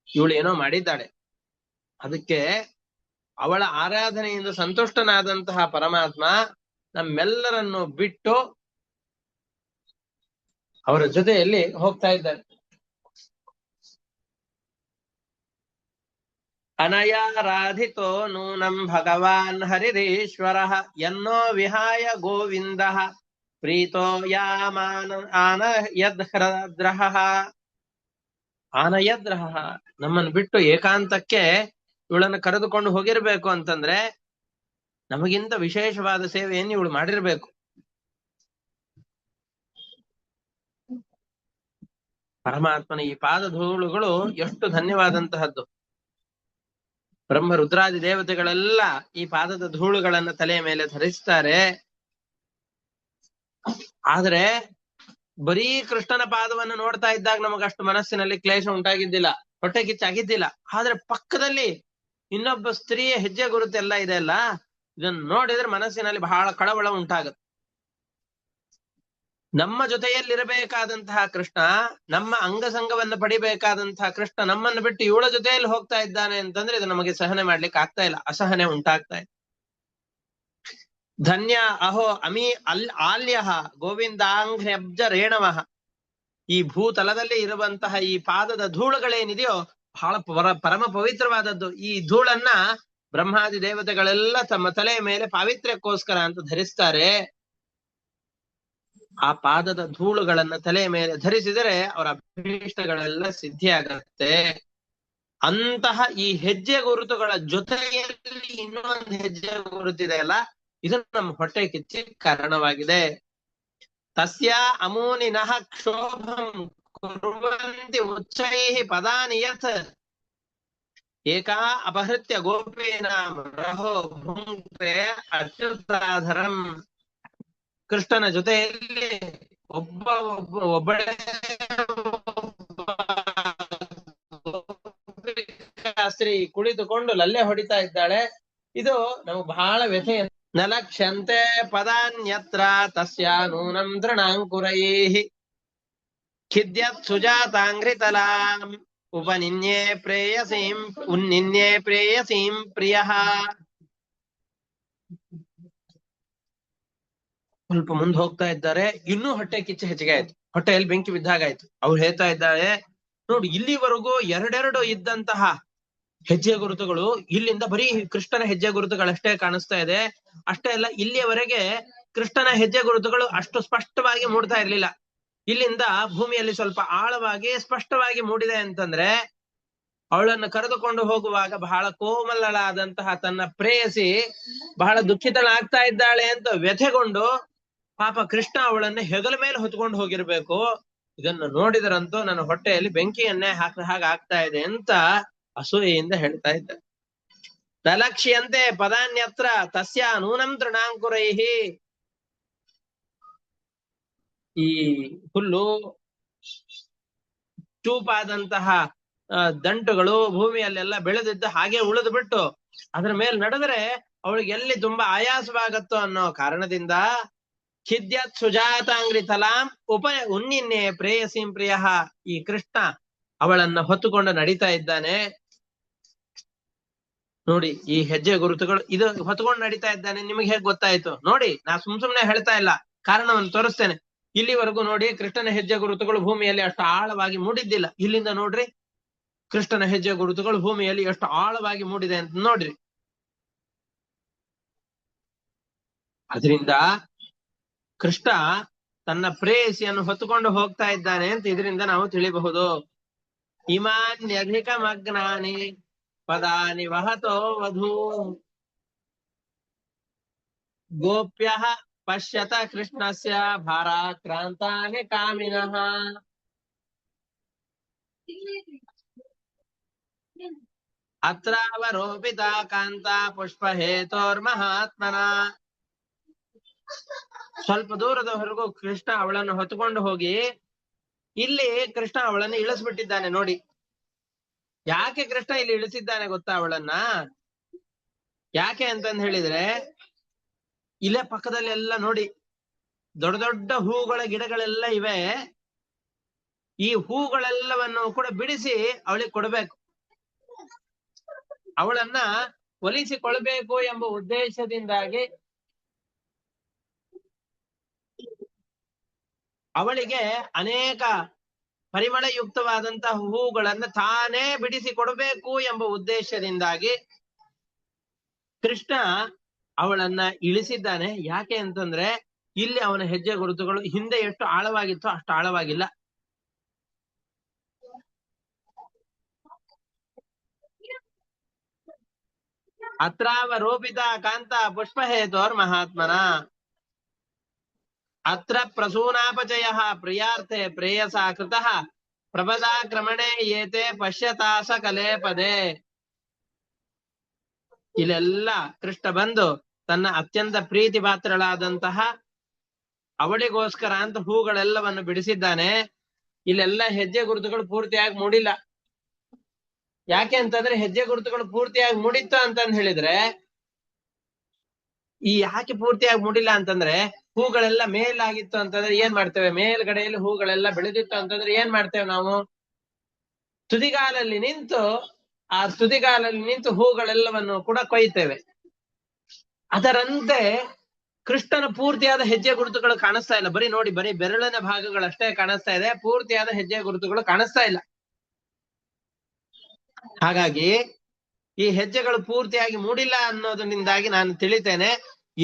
ಇವಳು ಏನೋ ಮಾಡಿದ್ದಾಳೆ. ಅದಕ್ಕೆ ಅವಳ ಆರಾಧನೆಯಿಂದ ಸಂತುಷ್ಟನಾದಂತಹ ಪರಮಾತ್ಮ ನಮ್ಮೆಲ್ಲರನ್ನು ಬಿಟ್ಟು ಅವರ ಜೊತೆಯಲ್ಲಿ ಹೋಗ್ತಾ ಇದ್ದಾನೆ. ಅನಯಾರಾಧಿತೋ ನೂನಂ ಭಗವಾನ್ ಹರಿರೀಶ್ವರ ಯನ್ನೋ ವಿಹಾಯ ಗೋವಿಂದ ಪ್ರೀತೋ ಆನಯದ್ರಹ. ಆನಯದ್ರಹ, ನಮ್ಮನ್ನು ಬಿಟ್ಟು ಏಕಾಂತಕ್ಕೆ ಇವಳನ್ನು ಕರೆದುಕೊಂಡು ಹೋಗಿರ್ಬೇಕು ಅಂತಂದ್ರೆ ನಮಗಿಂತ ವಿಶೇಷವಾದ ಸೇವೆಯನ್ನು ಇವಳು ಮಾಡಿರ್ಬೇಕು. ಪರಮಾತ್ಮನ ಈ ಪಾದಧೂಳುಗಳು ಎಷ್ಟು ಧನ್ಯವಾದಂತಹದ್ದು. ಬ್ರಹ್ಮ ರುದ್ರಾದಿ ದೇವತೆಗಳೆಲ್ಲ ಈ ಪಾದದ ಧೂಳುಗಳನ್ನ ತಲೆಯ ಮೇಲೆ ಧರಿಸ್ತಾರೆ. ಆದ್ರೆ ಬರೀ ಕೃಷ್ಣನ ಪಾದವನ್ನು ನೋಡ್ತಾ ಇದ್ದಾಗ ನಮಗಷ್ಟು ಮನಸ್ಸಿನಲ್ಲಿ ಕ್ಲೇಶ ಉಂಟಾಗಿದ್ದಿಲ್ಲ, ಹೊಟ್ಟೆ ಕಿಚ್ಚಾಗಿದ್ದಿಲ್ಲ. ಆದ್ರೆ ಪಕ್ಕದಲ್ಲಿ ಇನ್ನೊಬ್ಬ ಸ್ತ್ರೀಯ ಹೆಜ್ಜೆ ಗುರುತೆಲ್ಲ ಇದೆ ಅಲ್ಲ, ಇದನ್ನು ನೋಡಿದ್ರೆ ಮನಸ್ಸಿನಲ್ಲಿ ಬಹಳ ಕಳವಳ ಉಂಟಾಗುತ್ತೆ. ನಮ್ಮ ಜೊತೆಯಲ್ಲಿರಬೇಕಾದಂತಹ ಕೃಷ್ಣ, ನಮ್ಮ ಅಂಗಸಂಗವನ್ನು ಪಡಿಬೇಕಾದಂತಹ ಕೃಷ್ಣ ನಮ್ಮನ್ನು ಬಿಟ್ಟು ಇವಳ ಜೊತೆಯಲ್ಲಿ ಹೋಗ್ತಾ ಇದ್ದಾನೆ ಅಂತಂದ್ರೆ ಇದು ನಮಗೆ ಸಹನೆ ಮಾಡ್ಲಿಕ್ಕೆ ಆಗ್ತಾ ಇಲ್ಲ, ಅಸಹನೆ ಉಂಟಾಗ್ತಾ ಇದೆ. ಧನ್ಯ ಅಹೋ ಅಮಿ ಆಲ್ಯ ಗೋವಿಂದಾಂಘ್ಯಬ್ಜ ರೇಣವಃ. ಈ ಭೂತಲದಲ್ಲಿ ಇರುವಂತಹ ಈ ಪಾದದ ಧೂಳುಗಳೇನಿದೆಯೋ ಬಹಳ ಪರಮ ಪವಿತ್ರವಾದದ್ದು. ಈ ಧೂಳನ್ನ ಬ್ರಹ್ಮಾದಿ ದೇವತೆಗಳೆಲ್ಲ ತಮ್ಮ ತಲೆಯ ಮೇಲೆ ಪಾವಿತ್ರ್ಯಕ್ಕೋಸ್ಕರ ಅಂತ ಧರಿಸ್ತಾರೆ. ಆ ಪಾದದ ಧೂಳುಗಳನ್ನ ತಲೆಯ ಮೇಲೆ ಧರಿಸಿದರೆ ಅವರ ಅಭೀಷ್ಟಗಳೆಲ್ಲ ಸಿದ್ಧಿಯಾಗತ್ತೆ. ಅಂತಹ ಈ ಹೆಜ್ಜೆ ಗುರುತುಗಳ ಜೊತೆಯಲ್ಲಿ ಇನ್ನೊಂದು ಹೆಜ್ಜೆ ಗುರುತಿದೆ ಅಲ್ಲ, ಇದು ನಮ್ಮ ಹೊಟ್ಟೆ ಕಿಚ್ಚಿ ಕಾರಣವಾಗಿದೆ. ತಸ್ಯ ಅಮೂನಿನಃ ಕ್ಷೋಭಂ ಕುರ್ವಂತಿ ಉಚ್ಚೈಃ ಪದಾನಿ ಯತ್ ಏಕಾ ಅಪಹೃತ್ಯ ಗೋಪೀನಾಂ ರಹೋ ಭುಂಕ್ತೆ ಅಚ್ಯುತಾಧರಂ. ಕೃಷ್ಣನ ಜೊತೆಯಲ್ಲಿ ಒಬ್ಬಳೇ ಸ್ತ್ರೀ ಕುಳಿತುಕೊಂಡು ಲಲ್ಲೆ ಹೊಡಿತಾ ಇದ್ದಾಳೆ. ಇದು ನಮಗೆ ಬಹಳ ವ್ಯಥೆ. ನಲಕ್ಷ್ಯಂತೆ ಪದಾನ್ಯತ್ರ ತಸ್ಯ ನೂನಂ ತೃಣಾಂಕುರೈಃ ಖಿದ್ಯತ್ ಸುಜಾತಾಂಘ್ರಿತಲಾಂ ಉನ್ನಿನ್ಯೇ ಪ್ರೇಯಸೀಂ ಪ್ರಿಯಃ. ಸ್ವಲ್ಪ ಮುಂದೆ ಹೋಗ್ತಾ ಇದ್ದಾರೆ, ಇನ್ನೂ ಹೊಟ್ಟೆ ಕಿಚ್ಚು ಹೆಚ್ಚಿಗೆ ಆಯ್ತು, ಹೊಟ್ಟೆಯಲ್ಲಿ ಬೆಂಕಿ ಬಿದ್ದಾಗಾಯ್ತು. ಅವ್ರು ಹೇಳ್ತಾ ಇದ್ದಾಳೆ, ನೋಡಿ ಇಲ್ಲಿವರೆಗೂ ಎರಡೆರಡು ಇದ್ದಂತಹ ಹೆಜ್ಜೆ ಗುರುತುಗಳು ಇಲ್ಲಿಂದ ಬರೀ ಕೃಷ್ಣನ ಹೆಜ್ಜೆ ಗುರುತುಗಳಷ್ಟೇ ಕಾಣಿಸ್ತಾ ಇದೆ. ಅಷ್ಟೇ ಅಲ್ಲ, ಇಲ್ಲಿಯವರೆಗೆ ಕೃಷ್ಣನ ಹೆಜ್ಜೆ ಗುರುತುಗಳು ಅಷ್ಟು ಸ್ಪಷ್ಟವಾಗಿ ಮೂಡ್ತಾ ಇರ್ಲಿಲ್ಲ. ಇಲ್ಲಿಂದ ಭೂಮಿಯಲ್ಲಿ ಸ್ವಲ್ಪ ಆಳವಾಗಿ ಸ್ಪಷ್ಟವಾಗಿ ಮೂಡಿದೆ ಅಂತಂದ್ರೆ ಅವಳನ್ನು ಕರೆದುಕೊಂಡು ಹೋಗುವಾಗ ಬಹಳ ಕೋಮಲಳಾದಂತಹ ತನ್ನ ಪ್ರೇಯಸಿ ಬಹಳ ದುಃಖಿತಳಾಗ್ತಾ ಇದ್ದಾಳೆ ಅಂತ ವ್ಯಥೆಗೊಂಡು ಪಾಪ ಕೃಷ್ಣ ಅವಳನ್ನು ಹೆಗಲ ಮೇಲೆ ಹೊತ್ಕೊಂಡು ಹೋಗಿರ್ಬೇಕು. ಇದನ್ನು ನೋಡಿದರಂತೂ ನನ್ನ ಹೊಟ್ಟೆಯಲ್ಲಿ ಬೆಂಕಿಯನ್ನೇ ಹಾಗೆ ಆಗ್ತಾ ಇದೆ ಅಂತ ಅಸೂಯೆಯಿಂದ ಹೇಳ್ತಾ ಇದ್ದ. ತಲಕ್ಷ್ಯಂತೆ ಪದಾನ್ಯತ್ರ ತಸ್ಯ ನೂನಂ ತೃಣಾಂಕುರೈಹಿ. ಈ ಹುಲ್ಲು ಚೂಪಾದಂತಹ ದಂಟುಗಳು ಭೂಮಿಯಲ್ಲೆಲ್ಲ ಬೆಳೆದಿದ್ದ ಹಾಗೆ ಉಳಿದು ಬಿಟ್ಟು ಅದ್ರ ಮೇಲೆ ನಡೆದ್ರೆ ಅವಳಿಗೆ ಎಲ್ಲಿ ತುಂಬಾ ಆಯಾಸವಾಗತ್ತೋ ಅನ್ನೋ ಕಾರಣದಿಂದ ಖಿದ್ಯತ್ ಸುಜಾತಾಂಗ್ರಿ ತಲಾಂ ಉನ್ನಿನ್ನೇ ಪ್ರೇಯಸೀಂ ಪ್ರಿಯಃ. ಈ ಕೃಷ್ಣ ಅವಳನ್ನ ಹೊತ್ತುಕೊಂಡು ನಡೀತಾ ಇದ್ದಾನೆ. ನೋಡಿ ಈ ಹೆಜ್ಜೆ ಗುರುತುಗಳು, ಇದು ಹೊತ್ಕೊಂಡು ನಡೀತಾ ಇದ್ದಾನೆ. ನಿಮಗೆ ಹೇಗೆ ಗೊತ್ತಾಯ್ತು ನೋಡಿ, ನಾ ಸುಮ್ನೆ ಹೇಳ್ತಾ ಇಲ್ಲ, ಕಾರಣವನ್ನು ತೋರಿಸ್ತೇನೆ. ಇಲ್ಲಿವರೆಗೂ ನೋಡಿ ಕೃಷ್ಣನ ಹೆಜ್ಜೆ ಗುರುತುಗಳು ಭೂಮಿಯಲ್ಲಿ ಅಷ್ಟು ಆಳವಾಗಿ ಮೂಡಿದ್ದಿಲ್ಲ. ಇಲ್ಲಿಂದ ನೋಡ್ರಿ ಕೃಷ್ಣನ ಹೆಜ್ಜೆ ಗುರುತುಗಳು ಭೂಮಿಯಲ್ಲಿ ಎಷ್ಟು ಆಳವಾಗಿ ಮೂಡಿದೆ ಅಂತ ನೋಡ್ರಿ. ಅದರಿಂದ ಕೃಷ್ಣ ತನ್ನ ಪ್ರೇಯಸಿಯನ್ನು ಹೊತ್ತುಕೊಂಡು ಹೋಗ್ತಾ ಇದ್ದಾನೆ ಅಂತ ಇದರಿಂದ ನಾವು ತಿಳಿಬಹುದು. ಇಮಾನ್ಯಧಿಕ ಮಗ್ನಾನಿ ಪದಾನಿ ವಹತೋ ವಧೂ ಗೋಪ್ಯ ಪಶ್ಯತ ಕೃಷ್ಣಸ್ಯ ಭಾರಾಕ್ರಾಂತಾನಿ ಕಾಮಿನಃ. ಅತ್ರಾವರೋಪಿತ ಕಾಂತ ಪುಷ್ಪ ಹೇತೋರ್ಮಹಾತ್ಮನ. ಸ್ವಲ್ಪ ದೂರದವರೆಗೂ ಕೃಷ್ಣ ಅವಳನ್ನು ಹೊತ್ತುಕೊಂಡು ಹೋಗಿ ಇಲ್ಲಿ ಕೃಷ್ಣ ಅವಳನ್ನು ಇಳಿಸ್ಬಿಟ್ಟಿದ್ದಾನೆ. ನೋಡಿ ಯಾಕೆ ಕೃಷ್ಣ ಇಲ್ಲಿ ಇಳಿಸಿದ್ದಾನೆ ಗೊತ್ತಾ ಅವಳನ್ನ? ಯಾಕೆ ಅಂತಂದ್ ಹೇಳಿದ್ರೆ, ಇಲ್ಲೇ ಪಕ್ಕದಲ್ಲಿ ಎಲ್ಲ ನೋಡಿ ದೊಡ್ಡ ದೊಡ್ಡ ಹೂಗಳ ಗಿಡಗಳೆಲ್ಲ ಇವೆ. ಈ ಹೂಗಳೆಲ್ಲವನ್ನು ಕೂಡ ಬಿಡಿಸಿ ಅವಳಿಗೆ ಕೊಡ್ಬೇಕು, ಅವಳನ್ನ ಒಲಿಸಿಕೊಳ್ಬೇಕು ಎಂಬ ಉದ್ದೇಶದಿಂದಾಗಿ ಅವಳಿಗೆ ಅನೇಕ ಪರಿಮಳಯುಕ್ತವಾದಂತಹ ಹೂಗಳನ್ನ ತಾನೇ ಬಿಡಿಸಿ ಕೊಡಬೇಕು ಎಂಬ ಉದ್ದೇಶದಿಂದಾಗಿ ಕೃಷ್ಣ ಅವಳನ್ನ ಇಳಿಸಿದ್ದಾನೆ. ಯಾಕೆ ಅಂತಂದ್ರೆ ಇಲ್ಲಿ ಅವನ ಹೆಜ್ಜೆ ಗುರುತುಗಳು ಹಿಂದೆ ಎಷ್ಟು ಆಳವಾಗಿತ್ತೋ ಅಷ್ಟು ಆಳವಾಗಿಲ್ಲ. ಅತ್ರಾವರೋಪಿತ ಕಾಂತ ಪುಷ್ಪ ಹೇತೋರ್ ಮಹಾತ್ಮನ. ಅತ್ರ ಪ್ರಸೂನಾಪಚಯ ಪ್ರಿಯಾರ್ಥೆ ಪ್ರೇಯಸಾ ಕೃತಃ ಪ್ರಪದಾಕ್ರಮಣೆ ಏತೆ ಪಶ್ಯತಾಸ ಕಲೆ ಪದೇ. ಇಲ್ಲೆಲ್ಲ ಕೃಷ್ಣ ಬಂದು ತನ್ನ ಅತ್ಯಂತ ಪ್ರೀತಿ ಪಾತ್ರಳಾದಂತಹ ಅವಳಿಗೋಸ್ಕರ ಅಂತ ಹೂಗಳೆಲ್ಲವನ್ನು ಬಿಡಿಸಿದ್ದಾನೆ. ಇಲ್ಲೆಲ್ಲ ಹೆಜ್ಜೆ ಗುರುತುಗಳು ಪೂರ್ತಿಯಾಗಿ ಮೂಡಿಲ್ಲ. ಯಾಕೆ ಅಂತಂದ್ರೆ ಹೆಜ್ಜೆ ಗುರುತುಗಳು ಪೂರ್ತಿಯಾಗಿ ಮೂಡಿತ್ತು ಅಂತಂದ್ ಹೇಳಿದ್ರೆ, ಈ ಯಾಕೆ ಪೂರ್ತಿಯಾಗಿ ಮೂಡಿಲ್ಲ ಅಂತಂದ್ರೆ ಹೂಗಳೆಲ್ಲ ಮೇಲಾಗಿತ್ತು ಅಂತಂದ್ರೆ ಏನ್ ಮಾಡ್ತೇವೆ, ಮೇಲ್ಗಡೆಯಲ್ಲಿ ಹೂಗಳೆಲ್ಲ ಬೆಳೆದಿತ್ತು ಅಂತಂದ್ರೆ ಏನ್ ಮಾಡ್ತೇವೆ ನಾವು, ತುದಿಗಾಲಲ್ಲಿ ನಿಂತು ಆ ತುದಿಗಾಲಲ್ಲಿ ನಿಂತು ಹೂಗಳೆಲ್ಲವನ್ನು ಕೂಡ ಕೊಯ್ತೇವೆ. ಅದರಂತೆ ಕೃಷ್ಣನ ಪೂರ್ತಿಯಾದ ಹೆಜ್ಜೆ ಗುರುತುಗಳು ಕಾಣಿಸ್ತಾ ಇಲ್ಲ. ಬರೀ ನೋಡಿ, ಬರೀ ಬೆರಳಿನ ಭಾಗಗಳಷ್ಟೇ ಕಾಣಿಸ್ತಾ ಇದೆ, ಪೂರ್ತಿಯಾದ ಹೆಜ್ಜೆ ಗುರುತುಗಳು ಕಾಣಿಸ್ತಾ ಇಲ್ಲ. ಹಾಗಾಗಿ ಈ ಹೆಜ್ಜೆಗಳು ಪೂರ್ತಿಯಾಗಿ ಮೂಡಿಲ್ಲ ಅನ್ನೋದರಿಂದಾಗಿ ನಾನು ತಿಳಿತೇನೆ,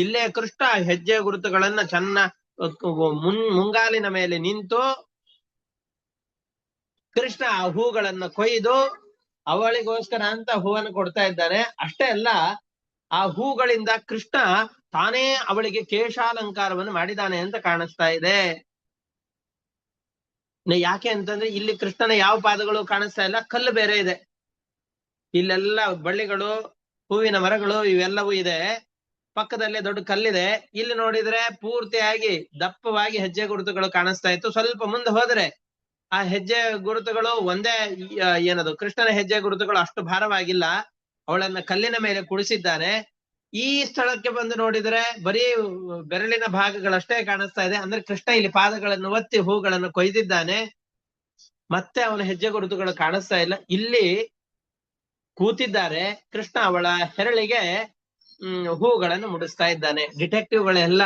ಇಲ್ಲೇ ಕೃಷ್ಣ ಹೆಜ್ಜೆ ಗುರುತುಗಳನ್ನ ಮುಂಗಾಲಿನ ಮೇಲೆ ನಿಂತು ಕೃಷ್ಣ ಆ ಹೂಗಳನ್ನ ಕೊಯ್ದು ಅವಳಿಗೋಸ್ಕರ ಅಂತ ಹೂವನ್ನು ಕೊಡ್ತಾ ಇದ್ದಾನೆ. ಅಷ್ಟೇ ಅಲ್ಲ, ಆ ಹೂಗಳಿಂದ ಕೃಷ್ಣ ತಾನೇ ಅವಳಿಗೆ ಕೇಶಾಲಂಕಾರವನ್ನು ಮಾಡಿದಾನೆ ಅಂತ ಕಾಣಿಸ್ತಾ ಇದೆ. ಯಾಕೆ ಅಂತಂದ್ರೆ ಇಲ್ಲಿ ಕೃಷ್ಣನ ಯಾವ ಪಾದಗಳು ಕಾಣಿಸ್ತಾ ಇಲ್ಲ, ಕಲ್ಲು ಬೇರೆ ಇದೆ. ಇಲ್ಲೆಲ್ಲ ಬಳ್ಳಿಗಳು, ಹೂವಿನ ಮರಗಳು ಇವೆಲ್ಲವೂ ಇದೆ, ಪಕ್ಕದಲ್ಲೇ ದೊಡ್ಡ ಕಲ್ಲಿದೆ. ಇಲ್ಲಿ ನೋಡಿದ್ರೆ ಪೂರ್ತಿಯಾಗಿ ದಪ್ಪವಾಗಿ ಹೆಜ್ಜೆ ಗುರುತುಗಳು ಕಾಣಿಸ್ತಾ ಇತ್ತು. ಸ್ವಲ್ಪ ಮುಂದೆ ಹೋದ್ರೆ ಆ ಹೆಜ್ಜೆ ಗುರುತುಗಳು ಒಂದೇ, ಏನದು ಕೃಷ್ಣನ ಹೆಜ್ಜೆ ಗುರುತುಗಳು ಅಷ್ಟು ಭಾರವಾಗಿಲ್ಲ. ಅವಳನ್ನ ಕಲ್ಲಿನ ಮೇಲೆ ಕುಡಿಸಿದ್ದಾನೆ. ಈ ಸ್ಥಳಕ್ಕೆ ಬಂದು ನೋಡಿದ್ರೆ ಬರೀ ಬೆರಳಿನ ಭಾಗಗಳಷ್ಟೇ ಕಾಣಿಸ್ತಾ ಇದೆ. ಅಂದ್ರೆ ಕೃಷ್ಣ ಇಲ್ಲಿ ಪಾದಗಳನ್ನು ಒತ್ತಿ ಹೂಗಳನ್ನು ಕೊಯ್ದಿದ್ದಾನೆ. ಮತ್ತೆ ಅವನ ಹೆಜ್ಜೆ ಗುರುತುಗಳು ಕಾಣಿಸ್ತಾ ಇಲ್ಲ. ಇಲ್ಲಿ ಕೂತಿದ್ದಾರೆ ಕೃಷ್ಣ ಅವಳ ಹೆರಳಿಗೆ ಹೂಗಳನ್ನು ಮುಡಿಸ್ತಾ ಇದ್ದಾನೆ. ಡಿಟೆಕ್ಟಿವ್ಗಳೆಲ್ಲ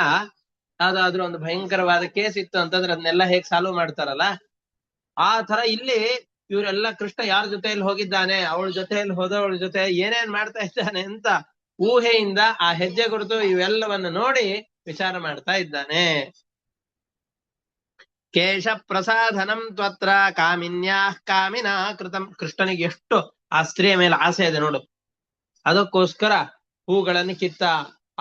ಯಾವ್ದಾದ್ರು ಒಂದು ಭಯಂಕರವಾದ ಕೇಸ್ ಇತ್ತು ಅಂತಂದ್ರೆ ಅದನ್ನೆಲ್ಲ ಹೇಗ್ ಸಾಲ್ವ್ ಮಾಡ್ತಾರಲ್ಲ, ಆ ತರ ಇಲ್ಲಿ ಇವರೆಲ್ಲ ಕೃಷ್ಣ ಯಾರ ಜೊತೆಯಲ್ಲಿ ಹೋಗಿದ್ದಾನೆ, ಅವಳ ಜೊತೆಯಲ್ಲಿ ಹೋದವಳ ಜೊತೆ ಏನೇನ್ ಮಾಡ್ತಾ ಇದ್ದಾನೆ ಅಂತ ಊಹೆಯಿಂದ ಆ ಹೆಜ್ಜೆ ಗುರುತು ಇವೆಲ್ಲವನ್ನು ನೋಡಿ ವಿಚಾರ ಮಾಡ್ತಾ ಇದ್ದಾನೆ. ಕೇಶ ಪ್ರಸಾಧನಂ ತ್ವತ್ರ ಕಾಮಿನ್ಯಾ ಕಾಮಿನಾ ಕೃತಂ. ಕೃಷ್ಣನಿಗೆ ಎಷ್ಟು ಆ ಸ್ತ್ರೀಯ ಮೇಲೆ ಆಸೆ ಇದೆ ನೋಡು. ಅದಕ್ಕೋಸ್ಕರ ಹೂಗಳನ್ನು ಕಿತ್ತ,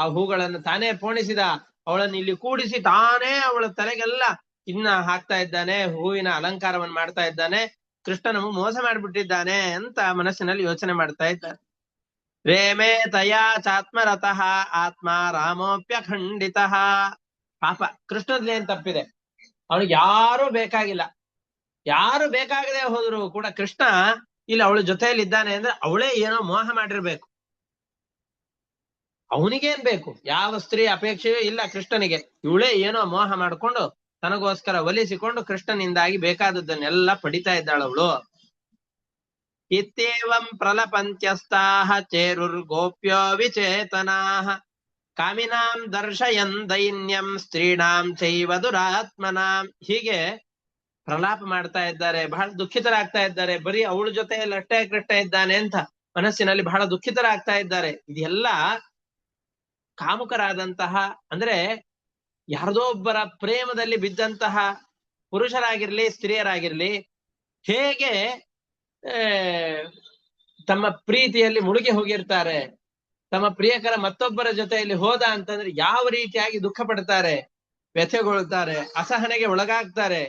ಆ ಹೂಗಳನ್ನು ತಾನೇ ಪೋಣಿಸಿದ, ಅವಳನ್ನು ಇಲ್ಲಿ ಕೂಡಿಸಿ ತಾನೇ ಅವಳ ತಲೆಗೆಲ್ಲ ಇನ್ನ ಹಾಕ್ತಾ ಇದ್ದಾನೆ, ಹೂವಿನ ಅಲಂಕಾರವನ್ನು ಮಾಡ್ತಾ ಇದ್ದಾನೆ. ಕೃಷ್ಣ ನಮಗೆ ಮೋಸ ಮಾಡಿಬಿಟ್ಟಿದ್ದಾನೆ ಅಂತ ಮನಸ್ಸಿನಲ್ಲಿ ಯೋಚನೆ ಮಾಡ್ತಾ ಇದ್ದಾನೆ. ರೇಮೇ ತಯಾ ಚಾತ್ಮರತಃ ಆತ್ಮ ರಾಮೋಪ್ಯ ಖಂಡಿತ. ಪಾಪ ಕೃಷ್ಣದಲ್ಲಿ ಏನ್ ತಪ್ಪಿದೆ, ಅವನಿಗೆ ಯಾರು ಬೇಕಾಗಿಲ್ಲ, ಯಾರು ಬೇಕಾಗದೆ ಹೋದ್ರು ಕೂಡ ಕೃಷ್ಣ ಇಲ್ಲಿ ಅವಳ ಜೊತೆಯಲ್ಲಿ ಇದ್ದಾನೆ ಅಂದ್ರೆ ಅವಳೇ ಏನೋ ಮೋಹ ಮಾಡಿರ್ಬೇಕು. ಅವನಿಗೇನ್ ಬೇಕು, ಯಾವ ಸ್ತ್ರೀ ಅಪೇಕ್ಷೆಯೂ ಇಲ್ಲ ಕೃಷ್ಣನಿಗೆ. ಇವಳೇ ಏನೋ ಮೋಹ ಮಾಡಿಕೊಂಡು ತನಗೋಸ್ಕರ ಒಲಿಸಿಕೊಂಡು ಕೃಷ್ಣನಿಂದಾಗಿ ಬೇಕಾದದ್ದನ್ನೆಲ್ಲ ಪಡಿತಾ ಇದ್ದಾಳವಳು. ಇತ್ಯೇವಂ ಪ್ರಲಪಂತ್ಯಸ್ತಾಹ ಚೇರುರ್ಗೋಪ್ಯೋ ವಿಚೇತನಾಹ ಕಾಮಿನಾಂ ದರ್ಶಯನ್ ದೈನ್ಯಂ ಸ್ತ್ರೀಣಾಂ ಚೈವ ದುರಾತ್ಮನಾಂ. ಹೀಗೆ ಪ್ರಲಾಪ ಮಾಡ್ತಾ ಇದ್ದಾರೆ, ಬಹಳ ದುಃಖಿತರಾಗ್ತಾ ಇದ್ದಾರೆ. ಬರೀ ಅವಳ ಜೊತೆಯಲ್ಲಿ ಅಷ್ಟೇ ಕೃಷ್ಣ ಇದ್ದಾನೆ ಅಂತ ಮನಸ್ಸಿನಲ್ಲಿ ಬಹಳ ದುಃಖಿತರಾಗ್ತಾ ಇದ್ದಾರೆ. ಇದೆಲ್ಲ ಕಾಮುಕರಾದಂತಹ, ಅಂದ್ರೆ ಯಾರದೋ ಒಬ್ಬರ ಪ್ರೇಮದಲ್ಲಿ ಬಿದ್ದಂತಹ ಪುರುಷರಾಗಿರ್ಲಿ ಸ್ತ್ರೀಯರಾಗಿರ್ಲಿ ಹೇಗೆ ತಮ್ಮ ಪ್ರೀತಿಯಲ್ಲಿ ಮುಳುಗಿ ಹೋಗಿರ್ತಾರೆ, ತಮ್ಮ ಪ್ರಿಯಕರ ಮತ್ತೊಬ್ಬರ ಜೊತೆಯಲ್ಲಿ ಹೋದ ಅಂತಂದ್ರೆ ಯಾವ ರೀತಿಯಾಗಿ ದುಃಖ ಪಡ್ತಾರೆ, ವ್ಯಥೆಗೊಳ್ತಾರೆ, ಅಸಹನೆಗೆ ಒಳಗಾಗ್ತಾರೆ.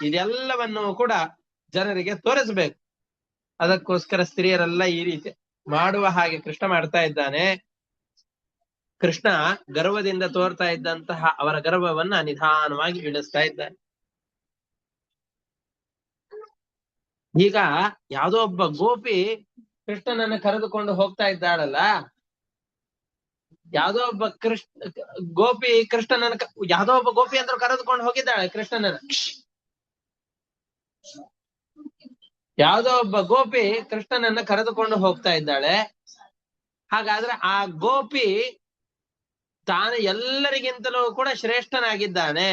ಇದೆಲ್ಲವನ್ನು ಕೂಡ ಜನರಿಗೆ ತೋರಿಸ್ಬೇಕು. ಅದಕ್ಕೋಸ್ಕರ ಸ್ತ್ರೀಯರೆಲ್ಲ ಈ ರೀತಿ ಮಾಡುವ ಹಾಗೆ ಕೃಷ್ಣ ಮಾಡ್ತಾ ಇದ್ದಾನೆ. ಕೃಷ್ಣ ಗರ್ವದಿಂದ ತೋರ್ತಾ ಇದ್ದಂತಹ ಅವರ ಗರ್ವವನ್ನ ನಿಧಾನವಾಗಿ ಇಳಿಸ್ತಾ ಇದ್ದಾನೆ. ಈಗ ಯಾವುದೋ ಒಬ್ಬ ಗೋಪಿ ಕೃಷ್ಣನನ್ನ ಕರೆದುಕೊಂಡು ಹೋಗ್ತಾ ಇದ್ದಾಳಲ್ಲ, ಯಾವುದೋ ಒಬ್ಬ ಗೋಪಿ ಕೃಷ್ಣನನ್ನ, ಯಾವುದೋ ಒಬ್ಬ ಗೋಪಿ ಅಂತ ಕರೆದುಕೊಂಡು ಹೋಗಿದ್ದಾಳೆ ಕೃಷ್ಣನನ್ನ. ಯಾವುದೋ ಒಬ್ಬ ಗೋಪಿ ಕೃಷ್ಣನನ್ನ ಕರೆದುಕೊಂಡು ಹೋಗ್ತಾ ಇದ್ದಾಳೆ. ಹಾಗಾದ್ರೆ ಆ ಗೋಪಿ ತಾನು ಎಲ್ಲರಿಗಿಂತಲೂ ಕೂಡ ಶ್ರೇಷ್ಠನಾಗಿದ್ದಾನೆ,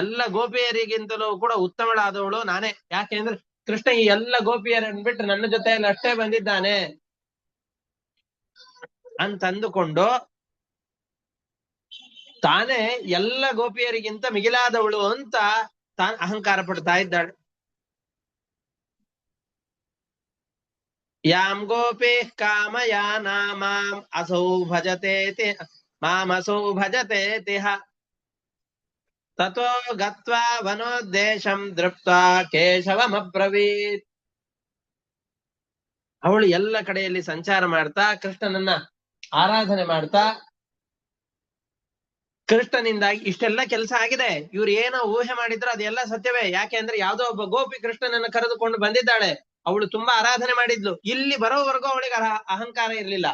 ಎಲ್ಲ ಗೋಪಿಯರಿಗಿಂತಲೂ ಕೂಡ ಉತ್ತಮಳಾದವಳು ನಾನೇ. ಯಾಕೆಂದ್ರೆ ಕೃಷ್ಣ ಈ ಎಲ್ಲ ಗೋಪಿಯರನ್ನು ಬಿಟ್ಟು ನನ್ನ ಜೊತೆಯಲ್ಲಿ ಅಷ್ಟೇ ಬಂದಿದ್ದಾನೆ ಅಂತಂದುಕೊಂಡು ತಾನೇ ಎಲ್ಲ ಗೋಪಿಯರಿಗಿಂತ ಮಿಗಿಲಾದವಳು ಅಂತ ತಾನು ಅಹಂಕಾರ ಪಡ್ತಾ ಇದ್ದಾಳೆ. ಯಾಂ ಗೋಪಿ ಕಾಮಯಾನ ಮಾಂ ಅಸೌ ಭಜತೆ ಮಾಮಸೌ ಭಜತೆ ತಿಹ ತತೋ ಗತ್ವಾ ವನೋದ್ದೇಶಂ ದೃಪ್ತ್ವಾ ಕೇಶವಮಬ್ರವೀತ್. ಅವಳು ಎಲ್ಲ ಕಡೆಯಲ್ಲಿ ಸಂಚಾರ ಮಾಡ್ತಾ ಕೃಷ್ಣನನ್ನ ಆರಾಧನೆ ಮಾಡ್ತಾ, ಕೃಷ್ಣನಿಂದಾಗಿ ಇಷ್ಟೆಲ್ಲ ಕೆಲಸ ಆಗಿದೆ. ಇವ್ರು ಏನೋ ಊಹೆ ಮಾಡಿದ್ರು ಅದೆಲ್ಲ ಸತ್ಯವೇ. ಯಾಕೆ ಅಂದ್ರೆ ಯಾವುದೋ ಒಬ್ಬ ಗೋಪಿ ಕೃಷ್ಣನನ್ನ ಕರೆದುಕೊಂಡು ಬಂದಿದ್ದಾಳೆ, ಅವಳು ತುಂಬಾ ಆರಾಧನೆ ಮಾಡಿದ್ಲು. ಇಲ್ಲಿ ಬರೋವರೆಗೂ ಅವಳಿಗೆ ಅಹಂಕಾರ ಇರ್ಲಿಲ್ಲ,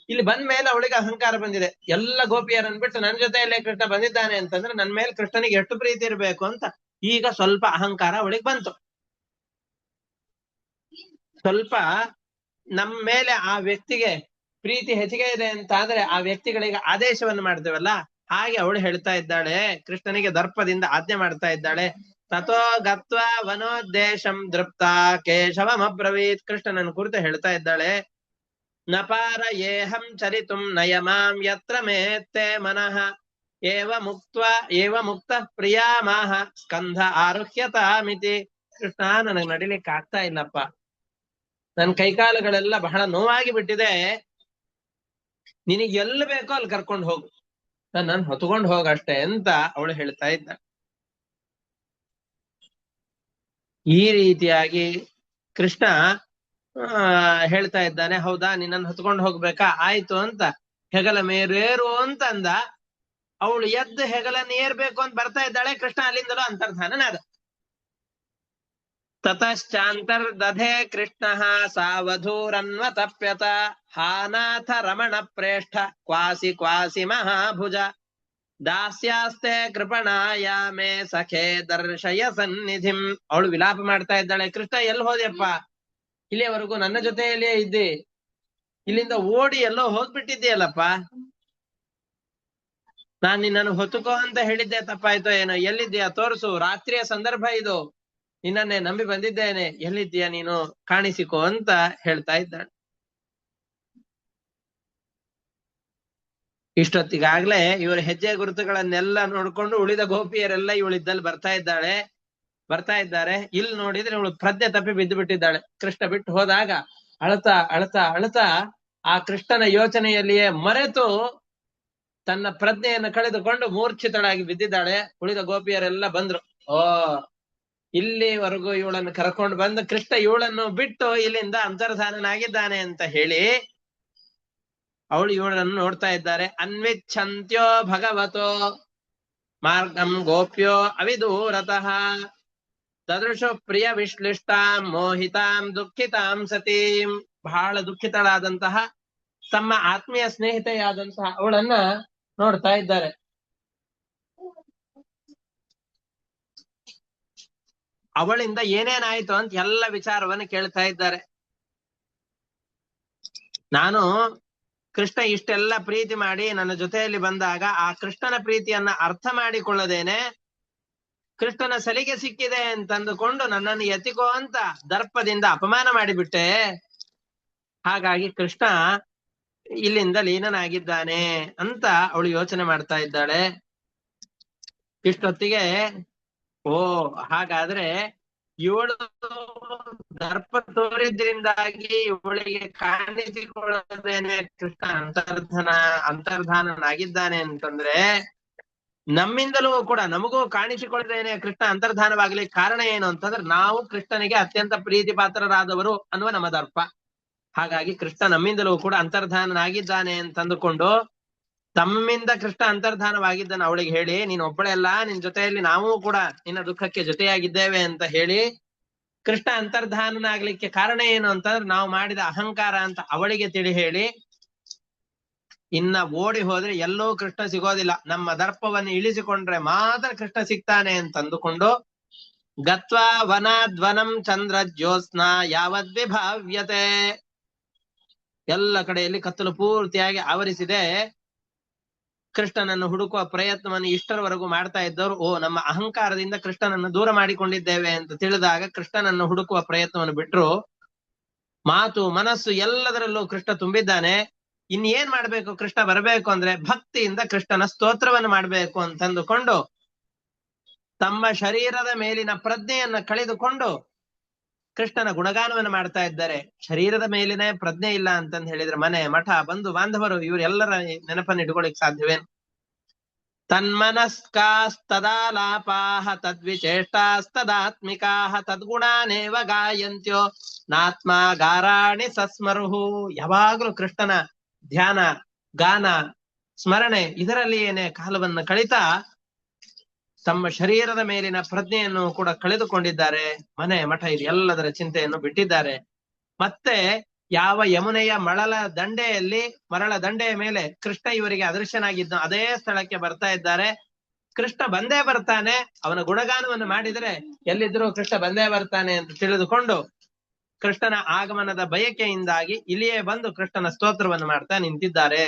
ಇಲ್ಲಿ ಬಂದ ಮೇಲೆ ಅವಳಿಗೆ ಅಹಂಕಾರ ಬಂದಿದೆ. ಎಲ್ಲ ಗೋಪಿಯರನ್ನು ಬಿಟ್ಟು ನನ್ನ ಜೊತೆಯಲ್ಲೇ ಕೃಷ್ಣ ಬಂದಿದ್ದಾನೆ ಅಂತಂದ್ರೆ ನನ್ನ ಮೇಲೆ ಕೃಷ್ಣನಿಗೆ ಎಷ್ಟು ಪ್ರೀತಿ ಇರಬೇಕು ಅಂತ ಈಗ ಸ್ವಲ್ಪ ಅಹಂಕಾರ ಅವಳಿಗೆ ಬಂತು. ಸ್ವಲ್ಪ ನಮ್ಮ ಮೇಲೆ ಆ ವ್ಯಕ್ತಿಗೆ ಪ್ರೀತಿ ಹೆಚ್ಚಿಗೆ ಇದೆ ಅಂತ ಆದ್ರೆ ಆ ವ್ಯಕ್ತಿಗಳಿಗೆ ಆದೇಶವನ್ನು ಮಾಡ್ತೇವಲ್ಲ, ಹಾಗೆ ಅವಳು ಹೇಳ್ತಾ ಇದ್ದಾಳೆ, ಕೃಷ್ಣನಿಗೆ ದರ್ಪದಿಂದ ಆಜ್ಞೆ ಮಾಡ್ತಾ ಇದ್ದಾಳೆ. ತಥೋ ಗತ್ವ ವನೋದ್ದೇಶಂ ದೃಪ್ತ ಕೇಶವಮಬ್ರವೀತ್. ಕೃಷ್ಣನನ್ನು ಕುರಿತು ಹೇಳ್ತಾ ಇದ್ದಾಳೆ, ನಪಾರ ಏಹಂ ಚರಿತುಂ ನಯಮಾಂ ಯತ್ರ ಮೇತ್ತೆ ಮನಃ ಏವ ಮುಕ್ತ ಪ್ರಿಯಾಮಾಹ ಸ್ಕಂಧ ಆರುಹ್ಯತಾಮಿತಿ. ಕೃಷ್ಣ, ನನಗೆ ನಡಿಲಿಕ್ಕೆ ಆಗ್ತಾ ಇಲ್ಲಪ್ಪ, ನನ್ನ ಕೈಕಾಲುಗಳೆಲ್ಲ ಬಹಳ ನೋವಾಗಿ ಬಿಟ್ಟಿದೆ, ನಿನಗೆ ಎಲ್ಲಿ ಬೇಕೋ ಅಲ್ಲಿ ಕರ್ಕೊಂಡು ಹೋಗು. ನನ್ನನ್ನು ಹೊತ್ಕೊಂಡು ಹೋಗಷ್ಟೇ ಅಂತ ಅವಳು ಹೇಳ್ತಾ ಇದ್ದ. ಈ ರೀತಿಯಾಗಿ ಕೃಷ್ಣ ಹೇಳ್ತಾ ಇದ್ದಾನೆ, ಹೌದಾ ನಿನ್ನನ್ನು ಹೊತ್ಕೊಂಡು ಹೋಗ್ಬೇಕಾ, ಆಯ್ತು ಅಂತ ಹೆಗಲ ಮೇರೇರು ಅಂತ ಅಂದ. ಅವಳು ಎದ್ದು ಹೆಗಲನ್ನು ಏರ್ಬೇಕು ಅಂತ ಬರ್ತಾ ಇದ್ದಾಳೆ, ಕೃಷ್ಣ ಅಲ್ಲಿಂದಲೂ ಅಂತರ್ಧಾನನಾದ. ತತಶ್ಚಾಂತರ್ದಧೆ ಕೃಷ್ಣ ಸಾವಧೂರನ್ವತಪ್ಯತ ಹಾನಾಥ ರಮಣ ಪ್ರೇಷ್ಠ ಕ್ವಾಸಿ ಕ್ವಾಸಿ ಮಹಾಭುಜ ದಾಸ್ಯಾಸ್ತೆ ಕೃಪಣಾಯ ಮೇ ಸಖೆ ದರ್ಶಯ ಸನ್ನಿಧಿಂ. ಅವಳು ವಿಲಾಪ ಮಾಡ್ತಾ ಇದ್ದಾಳೆ, ಕೃಷ್ಣ ಎಲ್ಲಿ ಹೋದ್ಯಪ್ಪ, ಇಲ್ಲಿಯವರೆಗೂ ನನ್ನ ಜೊತೆಯಲ್ಲೇ ಇದ್ದಿ, ಇಲ್ಲಿಂದ ಓಡಿ ಎಲ್ಲೋ ಹೋಗ್ಬಿಟ್ಟಿದ್ದೀಯಲ್ಲಪ್ಪ, ನಾನ್ ನಿನ್ನನ್ನು ಹೊತ್ತುಕೋ ಅಂತ ಹೇಳಿದ್ದೆ, ತಪ್ಪಾಯ್ತೋ ಏನೋ, ಎಲ್ಲಿದ್ದೀಯಾ ತೋರಿಸು, ರಾತ್ರಿಯ ಸಂದರ್ಭ ಇದು, ನಿನ್ನನ್ನೇ ನಂಬಿ ಬಂದಿದ್ದೇನೆ, ಎಲ್ಲಿದ್ದೀಯಾ ನೀನು, ಕಾಣಿಸಿಕೋ ಅಂತ ಹೇಳ್ತಾ ಇದ್ದಾಳೆ. ಇಷ್ಟೊತ್ತಿಗಾಗ್ಲೇ ಇವರ ಹೆಜ್ಜೆ ಗುರುತುಗಳನ್ನೆಲ್ಲ ನೋಡ್ಕೊಂಡು ಉಳಿದ ಗೋಪಿಯರೆಲ್ಲ ಇವಳಿದ್ದಲ್ಲಿ ಬರ್ತಾ ಇದ್ದಾರೆ. ಇಲ್ಲಿ ನೋಡಿದ್ರೆ ಇವಳು ಪ್ರಜ್ಞೆ ತಪ್ಪಿ ಬಿದ್ದು ಬಿಟ್ಟಿದ್ದಾಳೆ. ಕೃಷ್ಣ ಬಿಟ್ಟು ಹೋದಾಗ ಅಳತಾ ಅಳತಾ ಅಳತಾ ಆ ಕೃಷ್ಣನ ಯೋಚನೆಯಲ್ಲಿಯೇ ಮರೆತು ತನ್ನ ಪ್ರಜ್ಞೆಯನ್ನು ಕಳೆದುಕೊಂಡು ಮೂರ್ಛಿತಳಾಗಿ ಬಿದ್ದಿದ್ದಾಳೆ. ಉಳಿದ ಗೋಪಿಯರೆಲ್ಲ ಬಂದ್ರು. ಓ, ಇಲ್ಲಿವರೆಗೂ ಇವಳನ್ನು ಕರ್ಕೊಂಡು ಬಂದು ಕೃಷ್ಣ ಇವಳನ್ನು ಬಿಟ್ಟು ಇಲ್ಲಿಂದ ಅಂತರ್ಧಾನನಾಗಿದ್ದಾನೆ ಅಂತ ಹೇಳಿ ಅವಳು ಇವಳನ್ನು ನೋಡ್ತಾ ಇದ್ದಾರೆ. ಅನ್ವಿಚ್ಛಂತ್ಯೋ ಭಗವತೋ ಮಾರ್ಗಂ ಗೋಪ್ಯೋ ಅವಿದೂರತಃ ತದೃಶು ಪ್ರಿಯ ವಿಶ್ಲಿಷ್ಟಾಂ ಮೋಹಿತಾಂ ದುಃಖಿತಾಂ ಸತೀಂ. ಬಹಳ ದುಃಖಿತಳಾದಂತಹ ತಮ್ಮ ಆತ್ಮೀಯ ಸ್ನೇಹಿತೆಯಾದಂತಹ ಅವಳನ್ನ ನೋಡ್ತಾ ಇದ್ದಾರೆ. ಅವಳಿಂದ ಏನೇನಾಯ್ತು ಅಂತ ಎಲ್ಲ ವಿಚಾರವನ್ನು ಕೇಳ್ತಾ ಇದ್ದಾರೆ. ನಾನು ಕೃಷ್ಣ ಇಷ್ಟೆಲ್ಲ ಪ್ರೀತಿ ಮಾಡಿ ನನ್ನ ಜೊತೆಯಲ್ಲಿ ಬಂದಾಗ ಆ ಕೃಷ್ಣನ ಪ್ರೀತಿಯನ್ನ ಅರ್ಥ ಮಾಡಿಕೊಳ್ಳದೇನೆ ಕೃಷ್ಣನ ಸಲಿಗೆ ಸಿಕ್ಕಿದೆ ಅಂತಂದುಕೊಂಡು ನನ್ನನ್ನು ಎತ್ತಿಕೋ ಅಂತ ದರ್ಪದಿಂದ ಅಪಮಾನ ಮಾಡಿಬಿಟ್ಟೆ. ಹಾಗಾಗಿ ಕೃಷ್ಣ ಇಲ್ಲಿಂದ ಲೀನನಾಗಿದ್ದಾನೆ ಅಂತ ಅವಳು ಯೋಚನೆ ಮಾಡ್ತಾ ಇದ್ದಾಳೆ. ಇಷ್ಟೊತ್ತಿಗೆ ಓ, ಹಾಗಾದ್ರೆ ಇವಳು ದರ್ಪ ತೋರಿದ್ರಿಂದಾಗಿ ಇವಳಿಗೆ ಕಾಣಿಸಿಕೊಳ್ಳದೇನೆ ಕೃಷ್ಣ ಅಂತರ್ಧಾನನಾಗಿದ್ದಾನೆ ಅಂತಂದ್ರೆ, ನಮ್ಮಿಂದಲೂ ಕೂಡ ನಮಗೂ ಕಾಣಿಸಿಕೊಳ್ಳದೇನೆ ಕೃಷ್ಣ ಅಂತರ್ಧಾನವಾಗ್ಲಿಕ್ಕೆ ಕಾರಣ ಏನು ಅಂತಂದ್ರೆ, ನಾವು ಕೃಷ್ಣನಿಗೆ ಅತ್ಯಂತ ಪ್ರೀತಿ ಪಾತ್ರರಾದವರು ಅನ್ನುವ ನಮ್ಮ ದರ್ಪ. ಹಾಗಾಗಿ ಕೃಷ್ಣ ನಮ್ಮಿಂದಲೂ ಕೂಡ ಅಂತರ್ಧಾನನಾಗಿದ್ದಾನೆ ಅಂತಂದುಕೊಂಡು ತಮ್ಮಿಂದ ಕೃಷ್ಣ ಅಂತರ್ಧಾನವಾಗಿದ್ದಾನೆ ಅವಳಿಗೆ ಹೇಳಿ, ನೀನ್ ಒಬ್ಬಳೆ ಅಲ್ಲ, ನಿನ್ ಜೊತೆಯಲ್ಲಿ ನಾವು ಕೂಡ ನಿನ್ನ ದುಃಖಕ್ಕೆ ಜೊತೆಯಾಗಿದ್ದೇವೆ ಅಂತ ಹೇಳಿ, ಕೃಷ್ಣ ಅಂತರ್ಧಾನನಾಗ್ಲಿಕ್ಕೆ ಕಾರಣ ಏನು ಅಂತಂದ್ರೆ ನಾವು ಮಾಡಿದ ಅಹಂಕಾರ ಅಂತ ಅವಳಿಗೆ ತಿಳಿ ಹೇಳಿ, ಇನ್ನ ಓಡಿ ಹೋದ್ರೆ ಎಲ್ಲೂ ಕೃಷ್ಣ ಸಿಗೋದಿಲ್ಲ, ನಮ್ಮ ದರ್ಪವನ್ನು ಇಳಿಸಿಕೊಂಡ್ರೆ ಮಾತ್ರ ಕೃಷ್ಣ ಸಿಗ್ತಾನೆ ಅಂತಂದುಕೊಂಡು ಗತ್ವಾ ವನಾದ್ವನಂ ಚಂದ್ರ ಜ್ಯೋತ್ಸ್ನ ಯಾವದ್ವಿಭಾವ್ಯತೆ. ಎಲ್ಲ ಕಡೆಯಲ್ಲಿ ಕತ್ತಲು ಪೂರ್ತಿಯಾಗಿ ಆವರಿಸಿದೆ. ಕೃಷ್ಣನನ್ನು ಹುಡುಕುವ ಪ್ರಯತ್ನವನ್ನು ಇಷ್ಟರವರೆಗೂ ಮಾಡ್ತಾ ಇದ್ದವರು, ಓ, ನಮ್ಮ ಅಹಂಕಾರದಿಂದ ಕೃಷ್ಣನನ್ನು ದೂರ ಮಾಡಿಕೊಂಡಿದ್ದೇವೆ ಅಂತ ತಿಳಿದಾಗ ಕೃಷ್ಣನನ್ನು ಹುಡುಕುವ ಪ್ರಯತ್ನವನ್ನು ಬಿಟ್ರು. ಮಾತು ಮನಸ್ಸು ಎಲ್ಲದರಲ್ಲೂ ಕೃಷ್ಣ ತುಂಬಿದ್ದಾನೆ. ಇನ್ನೇನ್ ಮಾಡ್ಬೇಕು, ಕೃಷ್ಣ ಬರಬೇಕು ಅಂದ್ರೆ ಭಕ್ತಿಯಿಂದ ಕೃಷ್ಣನ ಸ್ತೋತ್ರವನ್ನು ಮಾಡ್ಬೇಕು ಅಂತಂದುಕೊಂಡು ತಮ್ಮ ಶರೀರದ ಮೇಲಿನ ಪ್ರಜ್ಞೆಯನ್ನ ಕಳೆದುಕೊಂಡು ಕೃಷ್ಣನ ಗುಣಗಾನವನ್ನು ಮಾಡ್ತಾ ಇದ್ದಾರೆ. ಶರೀರದ ಮೇಲಿನ ಪ್ರಜ್ಞೆ ಇಲ್ಲ ಅಂತಂದು ಹೇಳಿದ್ರೆ ಮನೆ ಮಠ ಬಂಧು ಬಾಂಧವರು ಇವರೆಲ್ಲರ ನೆನಪನ್ನು ಇಟ್ಕೊಳ್ಳಿಕ್ ಸಾಧ್ಯವೇನು? ತನ್ಮನಸ್ಕಾಸ್ತದಾಲಾಪಾಹ ತದ್ವಿಚೇಷ್ಟಾಸ್ತದಾತ್ಮಿಕಾಹ ತದ್ಗುಣಾನೇವ ಗಾಯಂತ್ಯೋ ನಾತ್ಮ ಗಾರಾಣಿ ಸಸ್ಮರುಹು. ಯಾವಾಗ್ಲೂ ಕೃಷ್ಣನ ಧ್ಯಾನ, ಗಾನ, ಸ್ಮರಣೆ ಇದರಲ್ಲಿ ಏನೇ ಕಾಲವನ್ನು ಕಳಿತಾ ತಮ್ಮ ಶರೀರದ ಮೇಲಿನ ಪ್ರಜ್ಞೆಯನ್ನು ಕೂಡ ಕಳೆದುಕೊಂಡಿದ್ದಾರೆ. ಮನೆ ಮಠ ಇದು ಎಲ್ಲದರ ಚಿಂತೆಯನ್ನು ಬಿಟ್ಟಿದ್ದಾರೆ. ಮತ್ತೆ ಯಾವ ಯಮುನೆಯ ಮರಳ ದಂಡೆಯ ಮೇಲೆ ಕೃಷ್ಣ ಇವರಿಗೆ ಅದೃಶ್ಯನಾಗಿದ್ದ ಅದೇ ಸ್ಥಳಕ್ಕೆ ಬರ್ತಾ ಇದ್ದಾರೆ. ಕೃಷ್ಣ ಬಂದೇ ಬರ್ತಾನೆ, ಅವನ ಗುಣಗಾನವನ್ನು ಮಾಡಿದರೆ ಎಲ್ಲಿದ್ರೂ ಕೃಷ್ಣ ಬಂದೇ ಬರ್ತಾನೆ ಅಂತ ತಿಳಿದುಕೊಂಡು ಕೃಷ್ಣನ ಆಗಮನದ ಬಯಕೆಯಿಂದಾಗಿ ಇಲ್ಲಿಯೇ ಬಂದು ಕೃಷ್ಣನ ಸ್ತೋತ್ರವನ್ನು ಮಾಡ್ತಾ ನಿಂತಿದ್ದಾರೆ.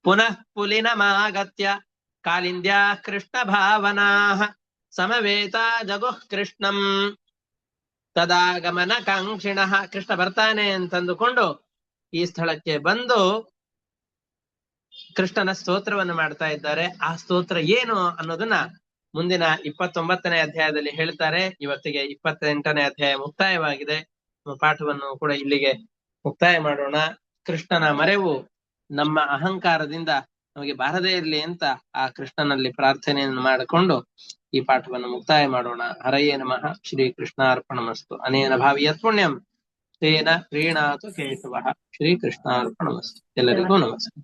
ಪುನಃ ಪುಲಿನಮಾಗತ್ಯ ಕಾಲಿಂದ್ಯಾ ಕೃಷ್ಣ ಭಾವನಾ ಸಮವೇತ ಜಗುಃ ಕೃಷ್ಣಂ ತದಾಗಮನ ಕಾಂಕ್ಷಿಣ. ಕೃಷ್ಣ ಬರ್ತಾನೆ ಅಂತಂದುಕೊಂಡು ಈ ಸ್ಥಳಕ್ಕೆ ಬಂದು ಕೃಷ್ಣನ ಸ್ತೋತ್ರವನ್ನು ಮಾಡ್ತಾ ಇದ್ದಾರೆ. ಆ ಸ್ತೋತ್ರ ಏನು ಅನ್ನೋದನ್ನ ಮುಂದಿನ 29ನೇ ಅಧ್ಯಾಯದಲ್ಲಿ ಹೇಳ್ತಾರೆ. ಇವತ್ತಿಗೆ 28ನೇ ಅಧ್ಯಾಯ ಮುಕ್ತಾಯವಾಗಿದೆ. ಪಾಠವನ್ನು ಕೂಡ ಇಲ್ಲಿಗೆ ಮುಕ್ತಾಯ ಮಾಡೋಣ. ಕೃಷ್ಣನ ಮರೆವು ನಮ್ಮ ಅಹಂಕಾರದಿಂದ ನಮಗೆ ಬಾರದೇ ಇರಲಿ ಅಂತ ಆ ಕೃಷ್ಣನಲ್ಲಿ ಪ್ರಾರ್ಥನೆಯನ್ನು ಮಾಡಿಕೊಂಡು ಈ ಪಾಠವನ್ನು ಮುಕ್ತಾಯ ಮಾಡೋಣ. ಹರಯೇ ನಮಃ. ಶ್ರೀ ಕೃಷ್ಣಾರ್ಪಣಮಸ್ತು. ಅನೇನ ಭಾವಿಯತ್ ಪುಣ್ಯಂ ತೇನ ಪ್ರೀಣಾತು ಕೇಶವಃ. ಶ್ರೀ ಕೃಷ್ಣಾರ್ಪಣಮಸ್ತು. ಎಲ್ಲರಿಗೂ ನಮಸ್ಕಾರ.